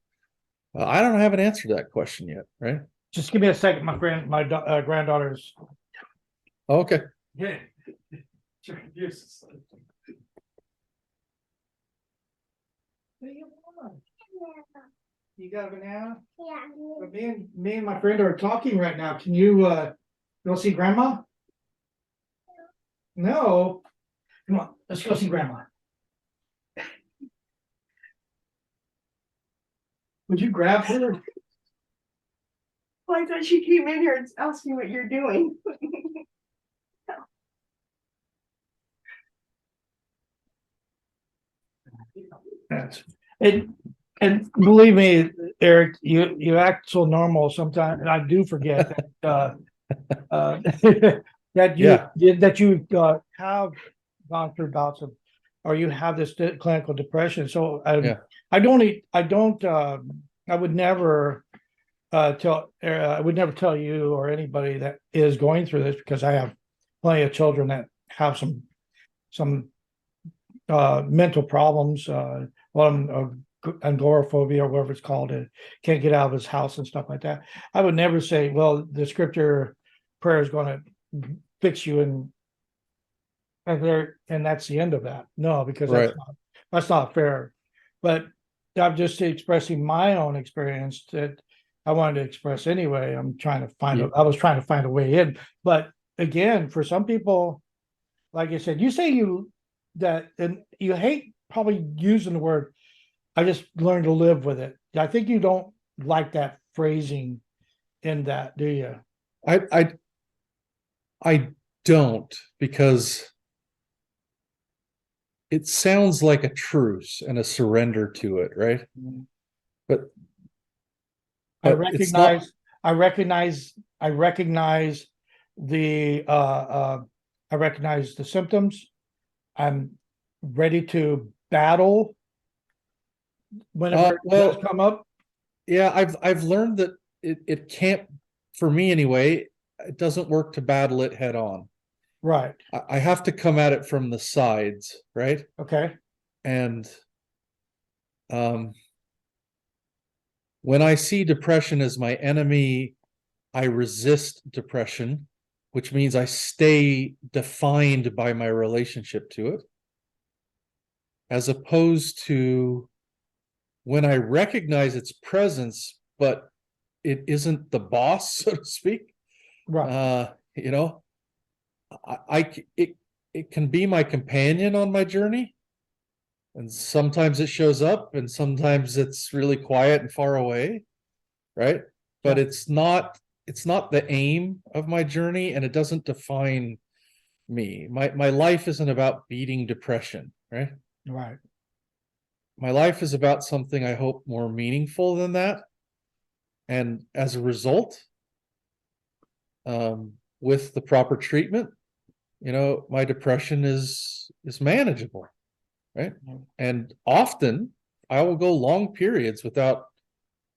Speaker 5: I don't have an answer to that question yet, right?
Speaker 2: Just give me a second, my friend. My granddaughter's.
Speaker 5: Okay.
Speaker 2: Yeah. You got a banana?
Speaker 6: Yeah.
Speaker 2: But me and my friend are talking right now. Can you go see grandma? No. Come on, let's go see grandma. Would you grab her?
Speaker 6: Well, I thought she came in here and asked me what you're doing.
Speaker 2: Yes. And believe me, Eric, you act so normal sometimes, and I do forget that that
Speaker 5: Yeah.
Speaker 2: you have gone through bouts of, or you have this clinical depression. So
Speaker 5: Yeah.
Speaker 2: I would never I would never tell you or anybody that is going through this, because I have plenty of children that have some mental problems, agoraphobia or whatever it's called, it can't get out of his house and stuff like that. I would never say, well, the scripture prayer is going to fix you, and that's the end of that. No, because
Speaker 5: Right.
Speaker 2: that's not fair. But I'm just expressing my own experience that I wanted to express anyway. I was trying to find a way in. But again, for some people, like I said, you say and you hate probably using the word, I just learned to live with it. I think you don't like that phrasing in that, do you?
Speaker 5: I don't, because it sounds like a truce and a surrender to it, right? But
Speaker 2: I
Speaker 5: it's not.
Speaker 2: recognize the I recognize the symptoms. I'm ready to battle whenever it does
Speaker 5: Well,
Speaker 2: come up.
Speaker 5: yeah, I've learned that it can't, for me anyway, it doesn't work to battle it head on.
Speaker 2: Right.
Speaker 5: I have to come at it from the sides, right?
Speaker 2: Okay.
Speaker 5: And when I see depression as my enemy, I resist depression, which means I stay defined by my relationship to it, as opposed to when I recognize its presence, but it isn't the boss, so to speak.
Speaker 2: Right.
Speaker 5: It can be my companion on my journey, and sometimes it shows up, and sometimes it's really quiet and far away, right? But
Speaker 2: Yeah.
Speaker 5: it's not the aim of my journey, and it doesn't define me. My life isn't about beating depression, right?
Speaker 2: Right.
Speaker 5: My life is about something I hope more meaningful than that. And as a result, with the proper treatment, my depression is manageable, right?
Speaker 2: Mhm.
Speaker 5: And often I will go long periods without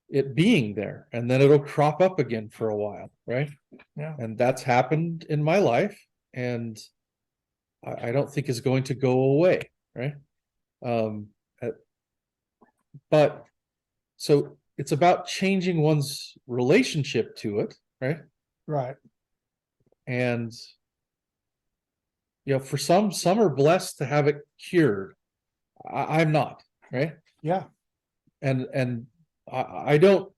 Speaker 5: it being there, and then it'll crop up again for a while, right?
Speaker 2: Yeah.
Speaker 5: And that's happened in my life, and I don't think is going to go away, right? Um, uh, but so it's about changing one's relationship to it, right?
Speaker 2: Right.
Speaker 5: And for some are blessed to have it cured. I'm not, right?
Speaker 2: Yeah.
Speaker 5: And I don't,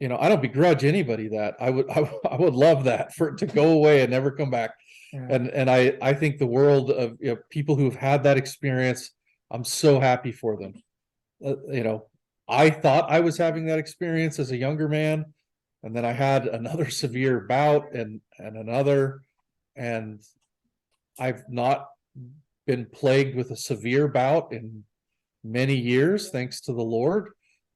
Speaker 5: I don't begrudge anybody that. I would love that for it to go away and never come back.
Speaker 2: Yeah.
Speaker 5: And I think the world of people who have had that experience, I'm so happy for them. I thought I was having that experience as a younger man, and then I had another severe bout and another, and I've not been plagued with a severe bout in many years, thanks to the Lord.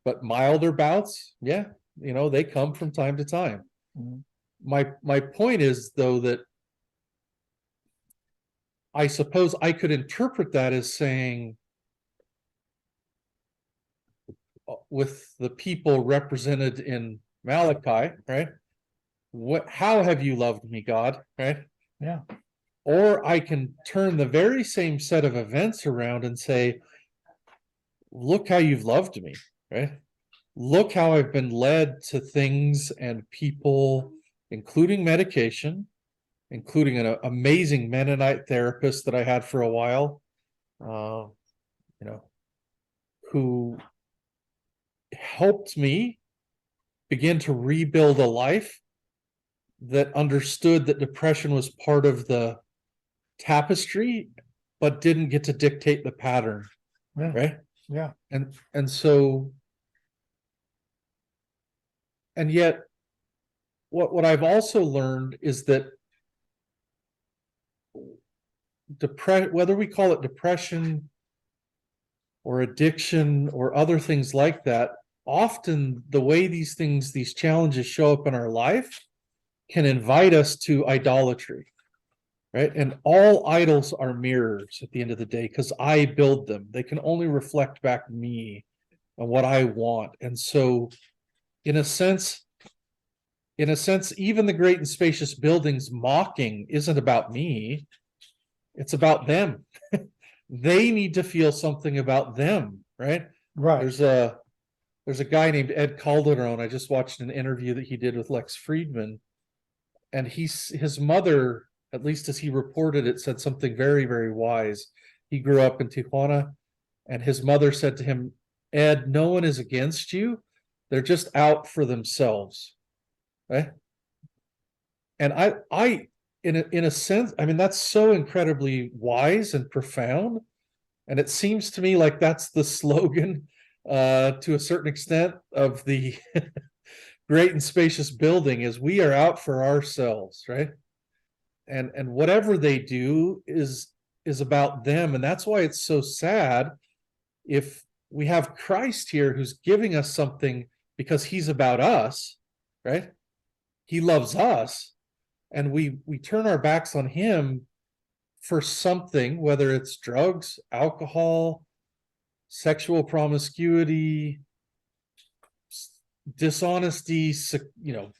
Speaker 5: But milder bouts, yeah, they come from time to time.
Speaker 2: Mhm.
Speaker 5: My point is, though, that I suppose I could interpret that as saying, with the people represented in Malachi, right? How have you loved me, God, right?
Speaker 2: Yeah.
Speaker 5: Or I can turn the very same set of events around and say, look how you've loved me, right? Look how I've been led to things and people, including medication, including an amazing Mennonite therapist that I had for a while, who helped me begin to rebuild a life that understood that depression was part of the tapestry, but didn't get to dictate the pattern.
Speaker 2: Yeah.
Speaker 5: Right.
Speaker 2: Yeah.
Speaker 5: And so, and yet what I've also learned is that whether we call it depression or addiction or other things like that, often the way these challenges show up in our life can invite us to idolatry, right? And all idols are mirrors at the end of the day, because I build them. They can only reflect back me and what I want. And so, in a sense, even the great and spacious buildings mocking isn't about me. It's about them. They need to feel something about them, right?
Speaker 2: Right.
Speaker 5: There's a guy named Ed Calderon. I just watched an interview that he did with Lex Friedman, and his mother, at least as he reported it, said something very, very wise. He grew up in Tijuana, and his mother said to him, Ed, no one is against you. They're just out for themselves, right? And I in a sense, I mean, that's so incredibly wise and profound. And it seems to me like that's the slogan, to a certain extent, of the great and spacious building, is we are out for ourselves, right? And whatever they do is about them. And that's why it's so sad if we have Christ here who's giving us something because he's about us, right? He loves us, and we turn our backs on him for something, whether it's drugs, alcohol, sexual promiscuity, dishonesty,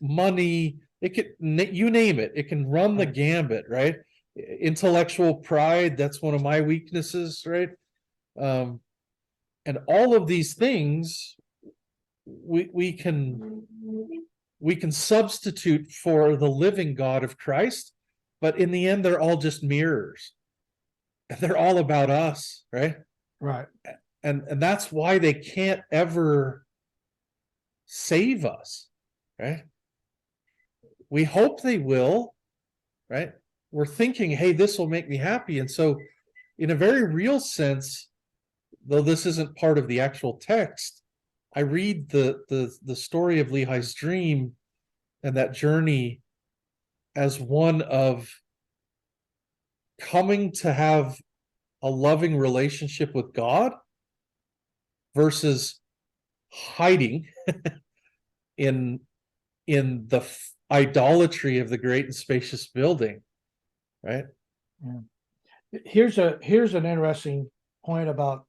Speaker 5: money. It could, you name it, it can run the gambit, right? Intellectual pride, that's one of my weaknesses, right? And all of these things we can substitute for the living God of Christ, but in the end, they're all just mirrors. They're all about us, right?
Speaker 2: Right.
Speaker 5: And that's why they can't ever save us, right? We hope they will, right? We're thinking, hey, this will make me happy. And so, in a very real sense, though this isn't part of the actual text, I read the story of Lehi's dream and that journey as one of coming to have a loving relationship with God versus hiding in the idolatry of the great and spacious building, right?
Speaker 2: Here's an interesting point about,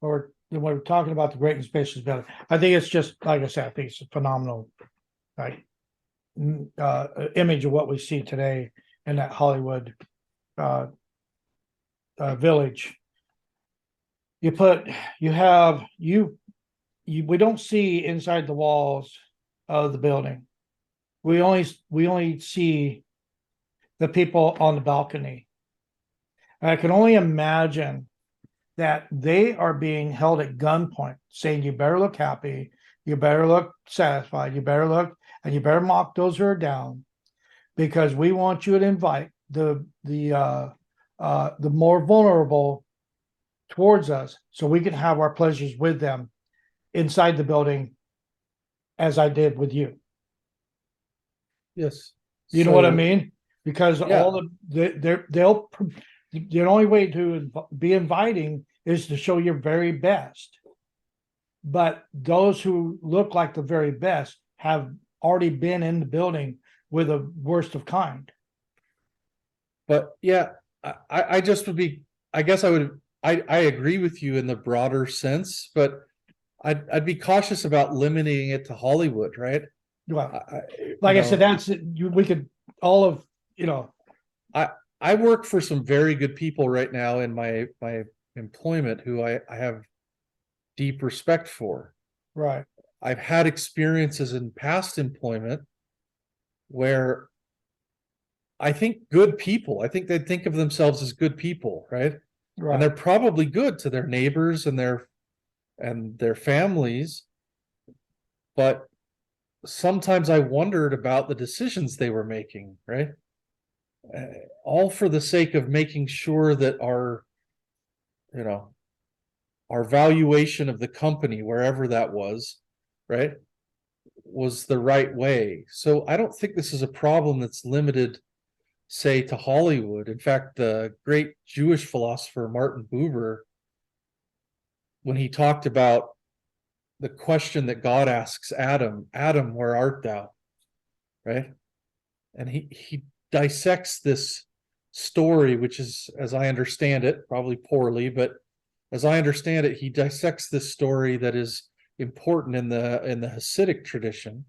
Speaker 2: or when we're talking about the great and spacious building, I think it's just, like I said, I think it's a phenomenal, right? Image of what we see today in that Hollywood village. You we don't see inside the walls of the building. We only see the people on the balcony. And I can only imagine that they are being held at gunpoint, saying you better look happy, you better look satisfied, you better look, and you better mock those who are down, because we want you to invite the more vulnerable towards us, so we can have our pleasures with them inside the building, as I did with you.
Speaker 5: Yes.
Speaker 2: You know what I
Speaker 5: So,
Speaker 2: mean? Because
Speaker 5: Yeah.
Speaker 2: all the only way to be inviting is to show your very best. But those who look like the very best have already been in the building with the worst of kind.
Speaker 5: But yeah, I just would be, I guess I agree with you in the broader sense, but I'd be cautious about limiting it to Hollywood, right?
Speaker 2: Well,
Speaker 5: I,
Speaker 2: like
Speaker 5: you
Speaker 2: I said,
Speaker 5: know,
Speaker 2: we could all of,
Speaker 5: I work for some very good people right now in my employment who I have deep respect for.
Speaker 2: right,
Speaker 5: I've had experiences in past employment where I think good people, I think they think of themselves as good people, right? And they're
Speaker 2: right,
Speaker 5: probably good to their neighbors and their families. But sometimes I wondered about the decisions they were making, right? All for the sake of making sure that you know, our valuation of the company, wherever that was, right, was the right way. So I don't think this is a problem that's limited, say, to Hollywood. In fact, the great Jewish philosopher Martin Buber, when he talked about the question that God asks Adam, Adam, where art thou? Right? And he dissects this story, which is, as I understand it, probably poorly, but as I understand it, he dissects this story that is important in the Hasidic tradition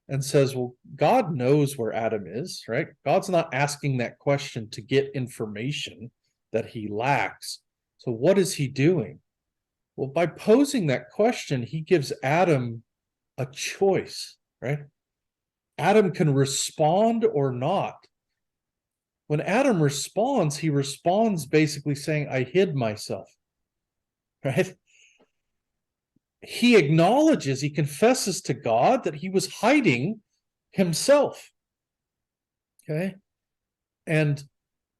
Speaker 5: and says, well, God knows where Adam is, right? God's not asking that question to get information that he lacks. So what is he doing? Well, by posing that question, he gives Adam a choice, right? Adam can respond or not. When Adam responds, he responds basically saying, I hid myself, right? He acknowledges, he confesses to God that he was hiding himself. Okay. And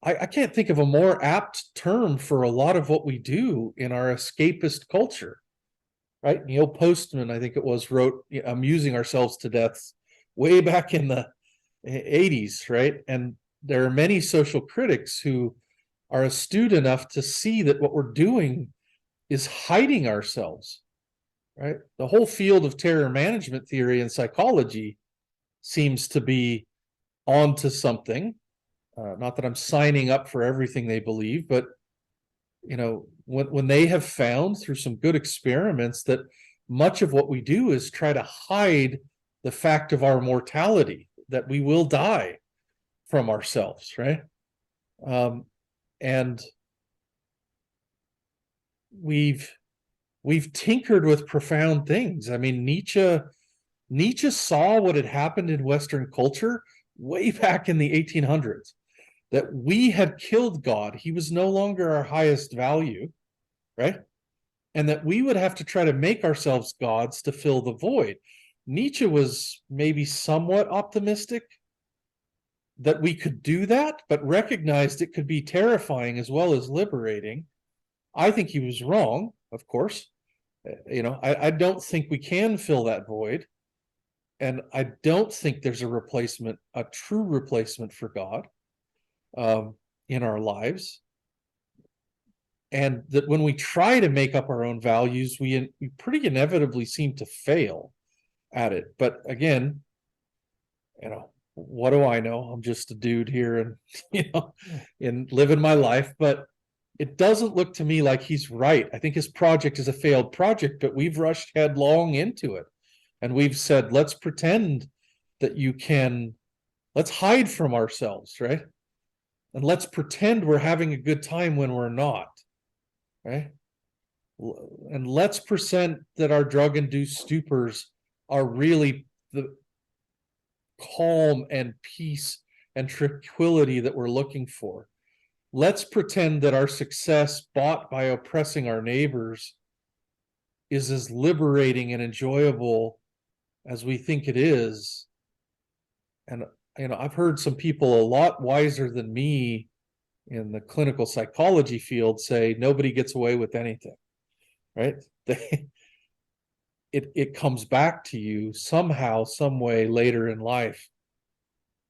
Speaker 5: I can't think of a more apt term for a lot of what we do in our escapist culture, right? Neil Postman, I think it was, wrote Amusing Ourselves to Death way back in the 80s, right? And there are many social critics who are astute enough to see that what we're doing is hiding ourselves, right? The whole field of terror management theory and psychology seems to be onto something. Not that I'm signing up for everything they believe, but when they have found through some good experiments that much of what we do is try to hide the fact of our mortality, that we will die from ourselves, right? And we've tinkered with profound things. I mean, Nietzsche saw what had happened in Western culture way back in the 1800s, that we had killed God. He was no longer our highest value, right? And that we would have to try to make ourselves gods to fill the void. Nietzsche was maybe somewhat optimistic that we could do that, but recognized it could be terrifying as well as liberating. I think he was wrong, of course. I don't think we can fill that void. And I don't think there's a true replacement for God in our lives. And that when we try to make up our own values, we pretty inevitably seem to fail at it. But again, what do I know? I'm just a dude here and, in living my life. But it doesn't look to me like he's right. I think his project is a failed project, but we've rushed headlong into it. And we've said, let's pretend that let's hide from ourselves, right? And let's pretend we're having a good time when we're not, right? And let's present that our drug-induced stupors are really the calm and peace and tranquility that we're looking for. Let's pretend that our success bought by oppressing our neighbors is as liberating and enjoyable as we think it is. And I've heard some people a lot wiser than me in the clinical psychology field say nobody gets away with anything, right? It comes back to you somehow, some way later in life.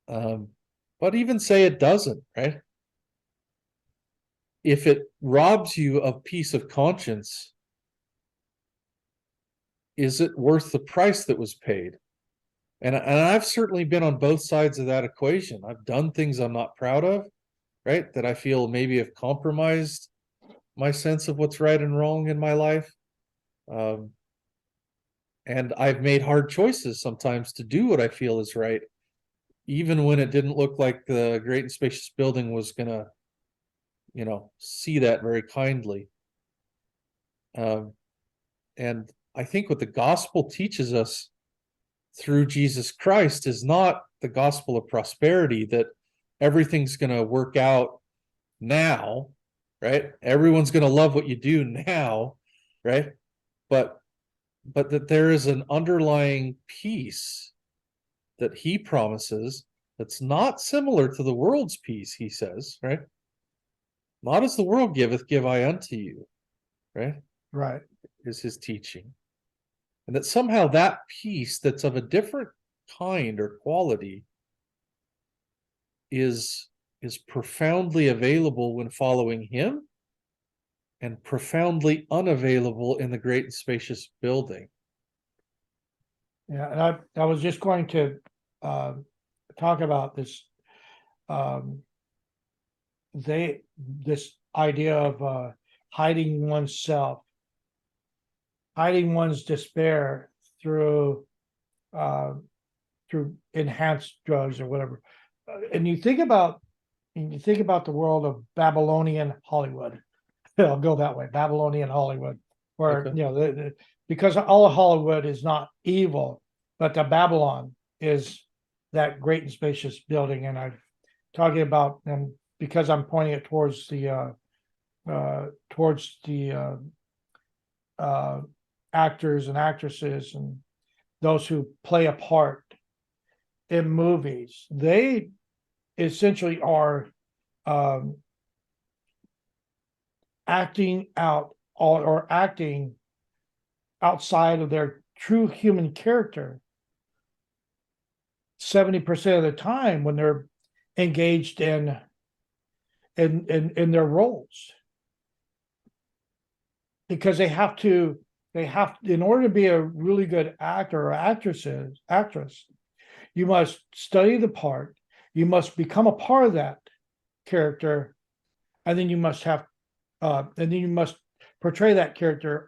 Speaker 5: But even say it doesn't, right? If it robs you of peace of conscience, is it worth the price that was paid? And I've certainly been on both sides of that equation. I've done things I'm not proud of, right? That I feel maybe have compromised my sense of what's right and wrong in my life. And I've made hard choices sometimes to do what I feel is right, even when it didn't look like the Great and Spacious building was gonna, see that very kindly. And I think what the gospel teaches us through Jesus Christ is not the gospel of prosperity, that everything's going to work out now, right? Everyone's going to love what you do now, right? But that there is an underlying peace that he promises that's not similar to the world's peace, he says, right? Not as the world giveth, give I unto you, right?
Speaker 2: Right.
Speaker 5: Is his teaching. And that somehow that peace that's of a different kind or quality is profoundly available when following him and profoundly unavailable in the Great and Spacious building.
Speaker 2: Yeah, and I was just going to talk about this. This idea of hiding oneself, hiding one's despair through enhanced drugs or whatever. And you think about the world of Babylonian Hollywood. I'll go that way, Babylonian Hollywood, where
Speaker 5: Okay.
Speaker 2: because all of Hollywood is not evil, but the Babylon is that Great and Spacious building. And I'm talking about, and because I'm pointing it towards the actors and actresses and those who play a part in movies, they essentially are acting out or acting outside of their true human character 70% of the time when they're engaged in their roles, because they have in order to be a really good actor or actress, you must study the part, you must become a part of that character, and then you must portray that character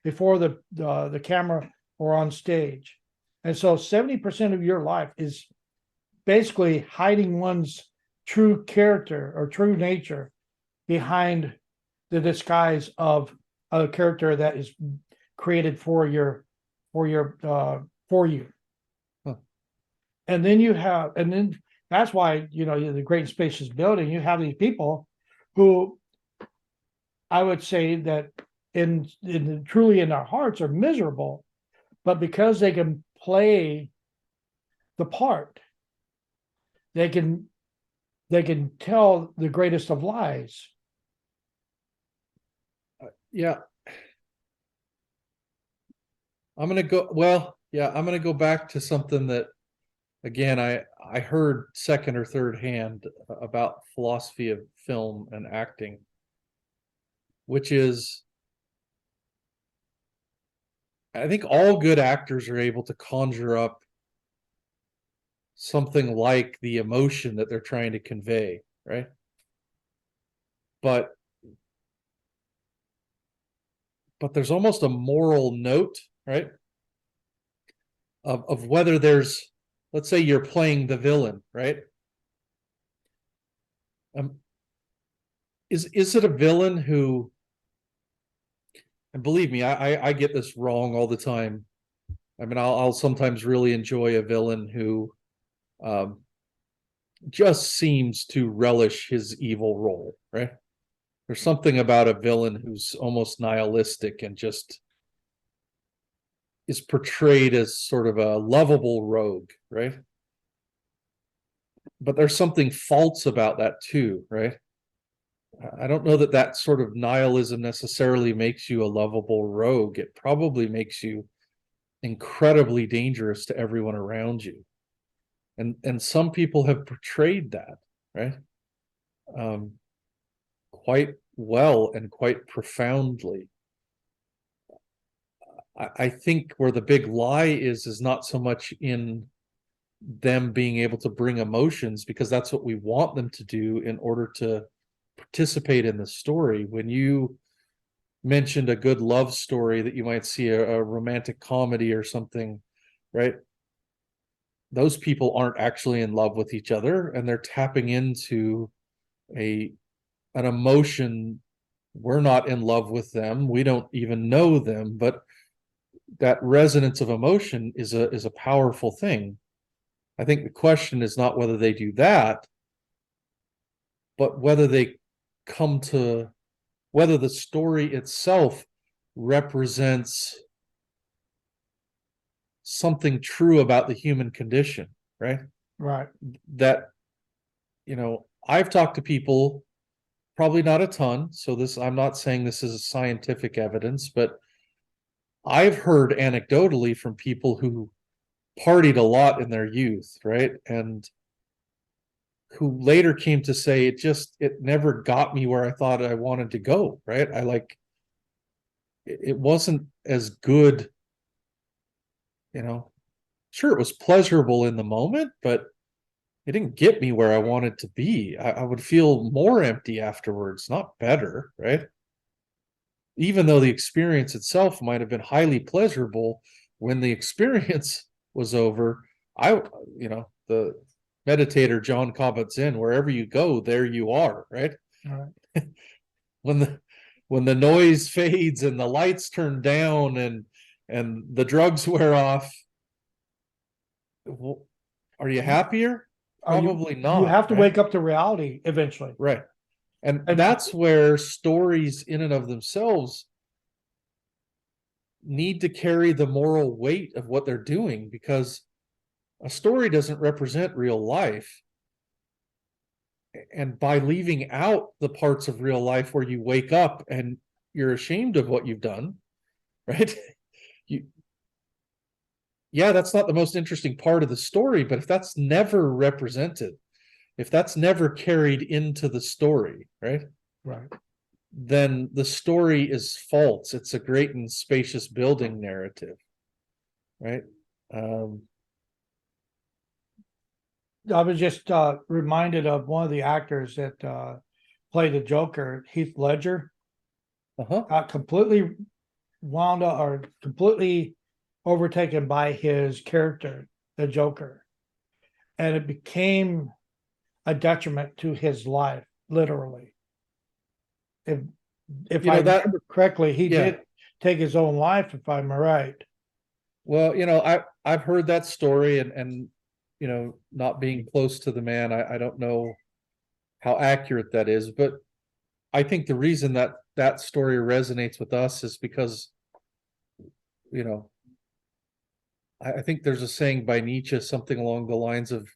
Speaker 2: before the camera or on stage. And so 70% of your life is basically hiding one's true character or true nature behind the disguise of a character that is created for you.
Speaker 5: Huh.
Speaker 2: And then that's why, the Great and Spacious building, you have these people who I would say that truly in their hearts are miserable, but because they can play the part, they can tell the greatest of lies.
Speaker 5: Yeah. I'm going to go back to something that, again, I heard second or third hand about philosophy of film and acting, which is, I think all good actors are able to conjure up something like the emotion that they're trying to convey, right? But but there's almost a moral note, right? Of whether there's, let's say you're playing the villain, right? Is it a villain who, and believe me, I get this wrong all the time. I mean, I'll sometimes really enjoy a villain who just seems to relish his evil role, right? There's something about a villain who's almost nihilistic and just is portrayed as sort of a lovable rogue, right? But there's something false about that too, right? I don't know that that sort of nihilism necessarily makes you a lovable rogue. It probably makes you incredibly dangerous to everyone around you. And some people have portrayed that, right? Quite well and quite profoundly. I think where the big lie is not so much in them being able to bring emotions, because that's what we want them to do in order to participate in the story. When you mentioned a good love story that you might see, a romantic comedy or something, right? Those people aren't actually in love with each other, and they're tapping into an emotion. We're not in love with them, we don't even know them, but that resonance of emotion is a powerful thing. I think the question is not whether they do that, but whether they come to, whether the story itself represents something true about the human condition, right?
Speaker 2: Right.
Speaker 5: That, I've talked to people, probably not a ton, so this, I'm not saying this is scientific evidence, but I've heard anecdotally from people who partied a lot in their youth, right? And who later came to say it never got me where I thought I wanted to go, right? It wasn't as good, sure, it was pleasurable in the moment, but it didn't get me where I wanted to be. I would feel more empty afterwards, not better, right? Even though the experience itself might have been highly pleasurable, when the experience was over, the meditator John Kabat-Zinn, wherever you go, there you are, right?
Speaker 2: Right.
Speaker 5: when the noise fades and the lights turn down and the drugs wear off, are you happier? Probably not.
Speaker 2: You have to
Speaker 5: right?
Speaker 2: wake up to reality eventually.
Speaker 5: Right. And
Speaker 2: And-
Speaker 5: that's where stories in and of themselves need to carry the moral weight of what they're doing, because a story doesn't represent real life. And by leaving out the parts of real life where you wake up and you're ashamed of what you've done, right? Yeah, that's not the most interesting part of the story, but if that's never represented, if that's never carried into the story, right?
Speaker 2: Right.
Speaker 5: Then the story is false. It's a great and spacious building narrative, right?
Speaker 2: I was just reminded of one of the actors that played the Joker, Heath Ledger,
Speaker 5: Uh-huh.
Speaker 2: got completely wound up or completely overtaken by his character, the Joker. And it became a detriment to his life, literally. If I remember correctly, he did take his own life, if I'm right.
Speaker 5: Well, I've heard that story, and not being close to the man, I don't know how accurate that is, but I think the reason that story resonates with us is because, I think there's a saying by Nietzsche, something along the lines of,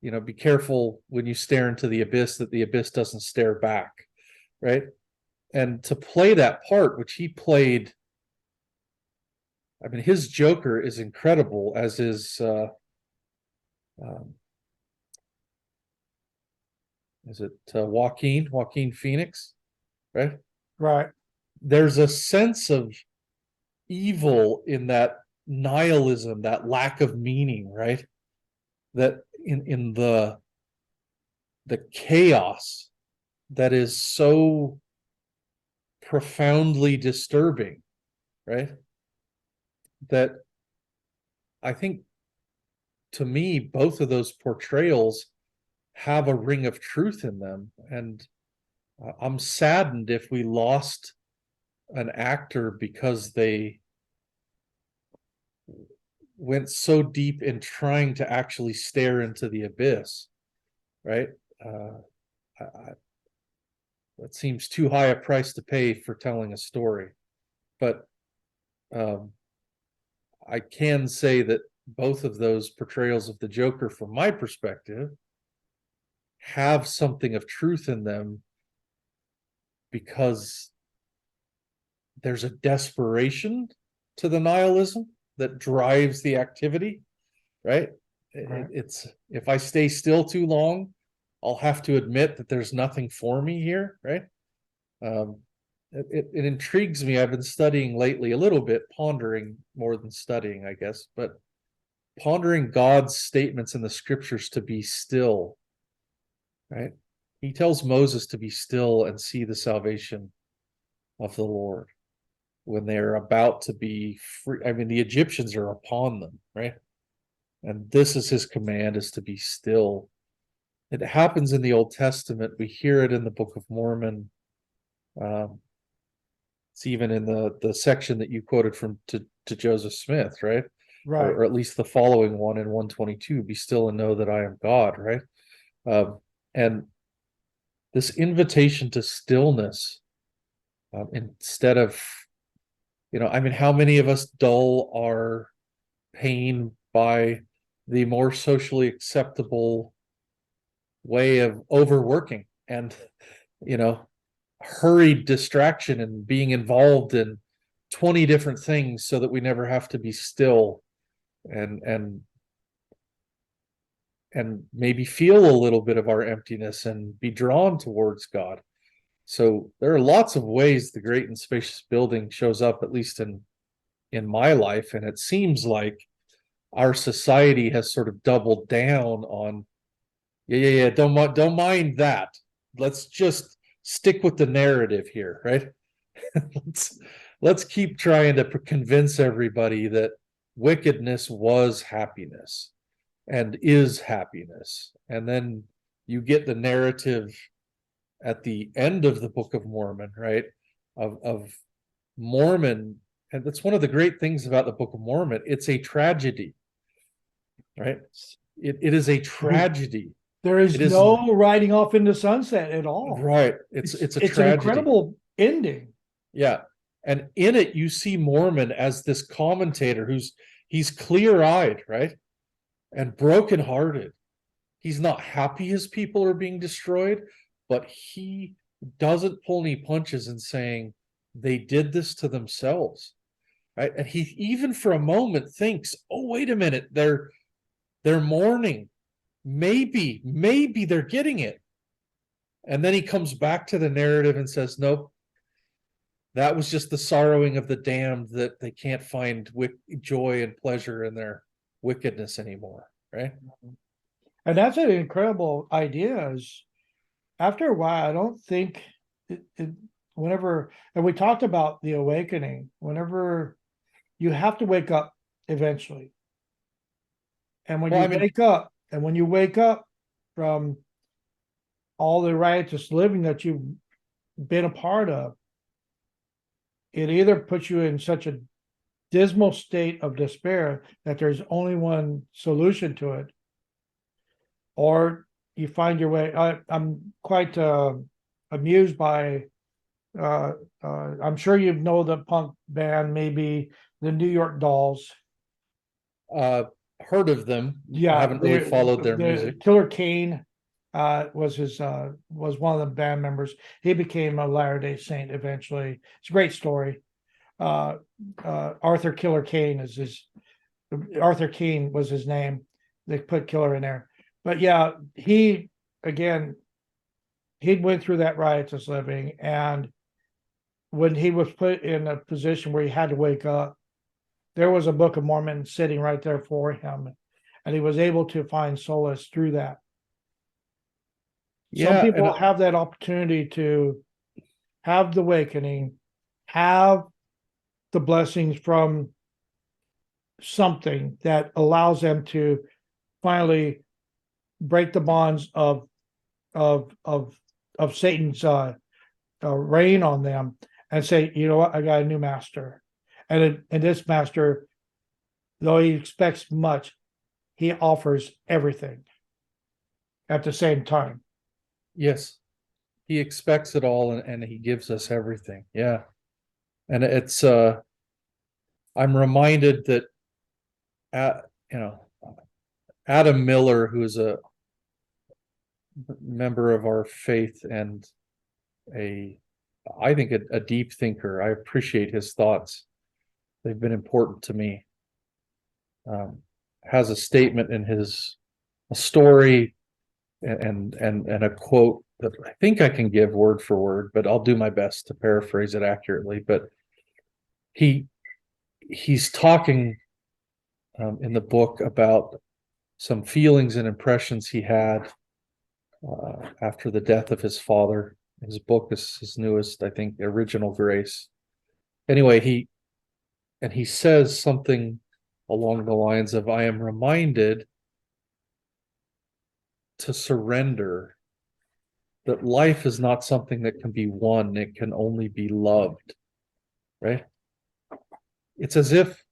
Speaker 5: be careful when you stare into the abyss, that the abyss doesn't stare back, right? And to play that part, which he played, I mean, his Joker is incredible, as is Joaquin Phoenix, right?
Speaker 2: Right.
Speaker 5: There's a sense of evil in that nihilism, that lack of meaning, right? That in the chaos that is so profoundly disturbing, right? That I think, to me, both of those portrayals have a ring of truth in them. And I'm saddened if we lost an actor because they went so deep in trying to actually stare into the abyss, right? That seems too high a price to pay for telling a story. But I can say that both of those portrayals of the Joker, from my perspective, have something of truth in them, because there's a desperation to the nihilism that drives the activity, right?
Speaker 2: Right.
Speaker 5: It's, if I stay still too long, I'll have to admit that there's nothing for me here, right? It intrigues me. I've been studying lately a little bit, pondering more than studying, I guess, but pondering God's statements in the scriptures to be still, right? He tells Moses to be still and see the salvation of the Lord when they're about to be free. I mean, the Egyptians are upon them, right? And this is his command, is to be still. It happens in the Old Testament. We hear it in the Book of Mormon. It's even in the section that you quoted from to Joseph Smith, right?
Speaker 2: Right.
Speaker 5: Or at least the following one in 122, be still and know that I am God, right? And this invitation to stillness, instead of, I mean, how many of us dull our pain by the more socially acceptable way of overworking and, hurried distraction and being involved in 20 different things so that we never have to be still and maybe feel a little bit of our emptiness and be drawn towards God. So there are lots of ways the great and spacious building shows up, at least in my life. And it seems like our society has sort of doubled down on, don't mind that. Let's just stick with the narrative here, right? let's keep trying to convince everybody that wickedness was happiness and is happiness. And then you get the narrative at the end of the Book of Mormon, right? Of Mormon. And that's one of the great things about the Book of Mormon. It's a tragedy, right? It is a tragedy.
Speaker 2: There is
Speaker 5: It is
Speaker 2: no riding off into sunset at all.
Speaker 5: right. It's a
Speaker 2: It's an
Speaker 5: tragedy.
Speaker 2: incredible ending.
Speaker 5: Yeah. And in it, you see Mormon as this commentator he's clear-eyed, right? And brokenhearted. He's not happy his people are being destroyed, but he doesn't pull any punches in saying they did this to themselves, right? And he even for a moment thinks, oh, wait a minute, they're mourning. Maybe they're getting it. And then he comes back to the narrative and says, nope, that was just the sorrowing of the damned, that they can't find joy and pleasure in their wickedness anymore, right?
Speaker 2: And that's an incredible idea. Is after a while, I don't think whenever, and we talked about the awakening, whenever you have to wake up eventually. And when you wake up from all the riotous living that you've been a part of, it either puts you in such a dismal state of despair that there's only one solution to it, or you find your way. I'm quite amused by, I'm sure you know the punk band, maybe the New York Dolls.
Speaker 5: Heard of them.
Speaker 2: Yeah,
Speaker 5: I haven't really followed their music.
Speaker 2: Killer Kane was one of the band members. He became a Latter-day Saint eventually. It's a great story. Arthur Killer Kane Arthur Kane was his name. They put Killer in there. But yeah, he went through that riotous living, and when he was put in a position where he had to wake up, there was a Book of Mormon sitting right there for him, and he was able to find solace through that. Some people have that opportunity to have the awakening, have the blessings from something that allows them to finally break the bonds of Satan's reign on them and say, you know what, I got a new master. And this master, though he expects much, he offers everything at the same time.
Speaker 5: Yes. He expects it all and he gives us everything. Yeah. And it's I'm reminded that you know, Adam Miller, who is a member of our faith and I think a deep thinker. I appreciate his thoughts. They've been important to me. Has a statement in a story and a quote that I think I can give word for word, but I'll do my best to paraphrase it accurately. But he's talking in the book about some feelings and impressions he had after the death of his father. His book is his newest, I think, Original Grace. Anyway, he says something along the lines of, I am reminded to surrender that life is not something that can be won, it can only be loved, right? It's as if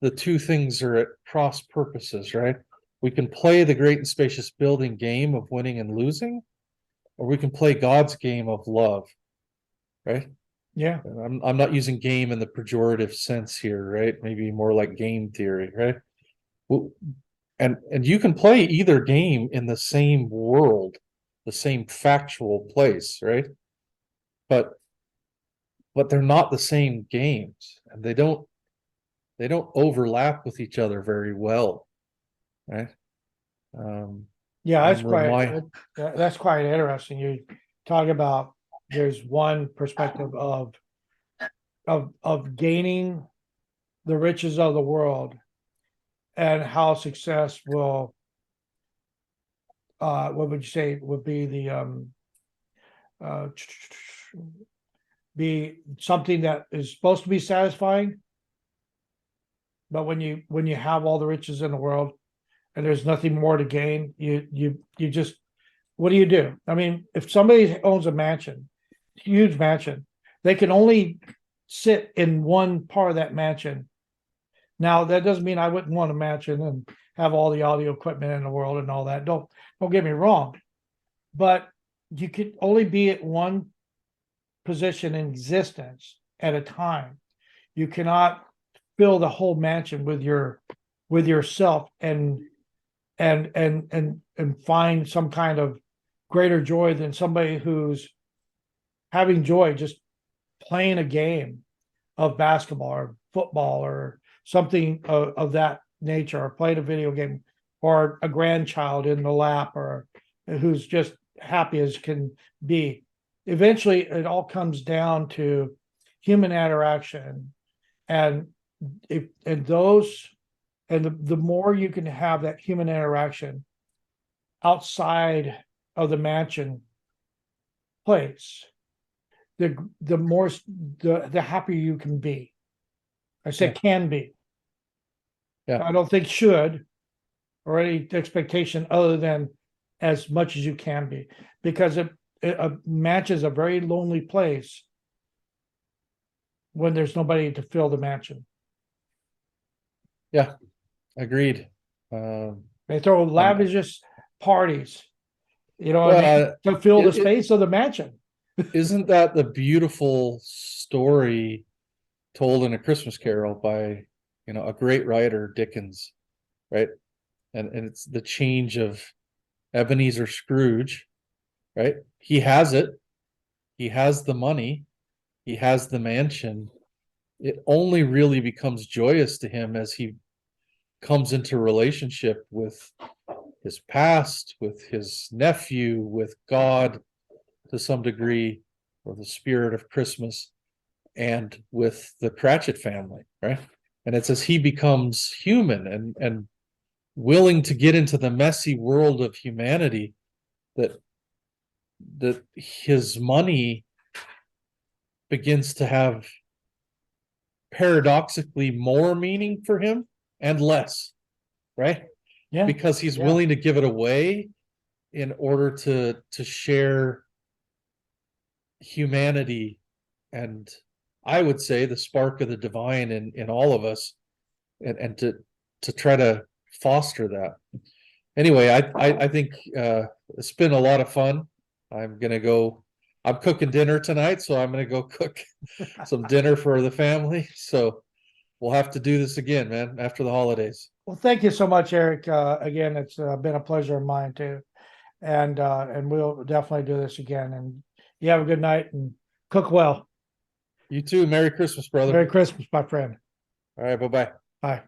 Speaker 5: the two things are at cross purposes, right? We can play the great and spacious building game of winning and losing, or we can play God's game of love, right?
Speaker 2: Yeah.
Speaker 5: I'm not using game in the pejorative sense here, right? Maybe more like game theory, right? And you can play either game in the same world, the same factual place, right? But they're not the same games, and they don't overlap with each other very well, right?
Speaker 2: Yeah,
Speaker 5: I'm
Speaker 2: that's quite interesting. You talk about there's one perspective of gaining the riches of the world and how success will what would you say would be the uh be something that is supposed to be satisfying, but when you have all the riches in the world and there's nothing more to gain, you just, what do you do? I mean, if somebody owns a mansion, huge mansion, they can only sit in one part of that mansion. Now, that doesn't mean I wouldn't want a mansion and have all the audio equipment in the world and all that. Don't get me wrong, but you could only be at one position in existence at a time. You cannot fill the whole mansion with yourself and find some kind of greater joy than somebody who's having joy just playing a game of basketball or football or something of that nature, or playing a video game, or a grandchild in the lap, or who's just happy as can be. Eventually, it all comes down to human interaction, and the more you can have that human interaction outside of the mansion place, the more the happier you can be. I said can be.
Speaker 5: Yeah.
Speaker 2: I don't think should, or any expectation other than as much as you can be, because a mansion is a very lonely place when there's nobody to fill the mansion.
Speaker 5: Yeah, agreed.
Speaker 2: They throw lavish parties,
Speaker 5: Well,
Speaker 2: to fill the space of the mansion.
Speaker 5: isn't that the beautiful story told in A Christmas Carol by, a great writer, Dickens, right? And it's the change of Ebenezer Scrooge, right? He has it. He has the money. He has the mansion. It only really becomes joyous to him as he comes into relationship with his past, with his nephew, with God to some degree, or the spirit of Christmas, and with the Cratchit family, right? And it's as he becomes human and willing to get into the messy world of humanity that his money begins to have paradoxically more meaning for him and less, right?
Speaker 2: Yeah.
Speaker 5: Because he's
Speaker 2: Yeah.
Speaker 5: willing to give it away in order to share humanity, and I would say the spark of the divine in all of us, and to try to foster that. Anyway, I think it's been a lot of fun. I'm cooking dinner tonight, so I'm gonna go cook some dinner for the family. So we'll have to do this again, man, after the holidays.
Speaker 2: Well, thank you so much, Eric. Again, it's been a pleasure of mine too. And we'll definitely do this again. And you have a good night and cook well.
Speaker 5: You too. Merry Christmas, brother.
Speaker 2: Merry Christmas, my friend.
Speaker 5: All right, bye-bye.
Speaker 2: Bye.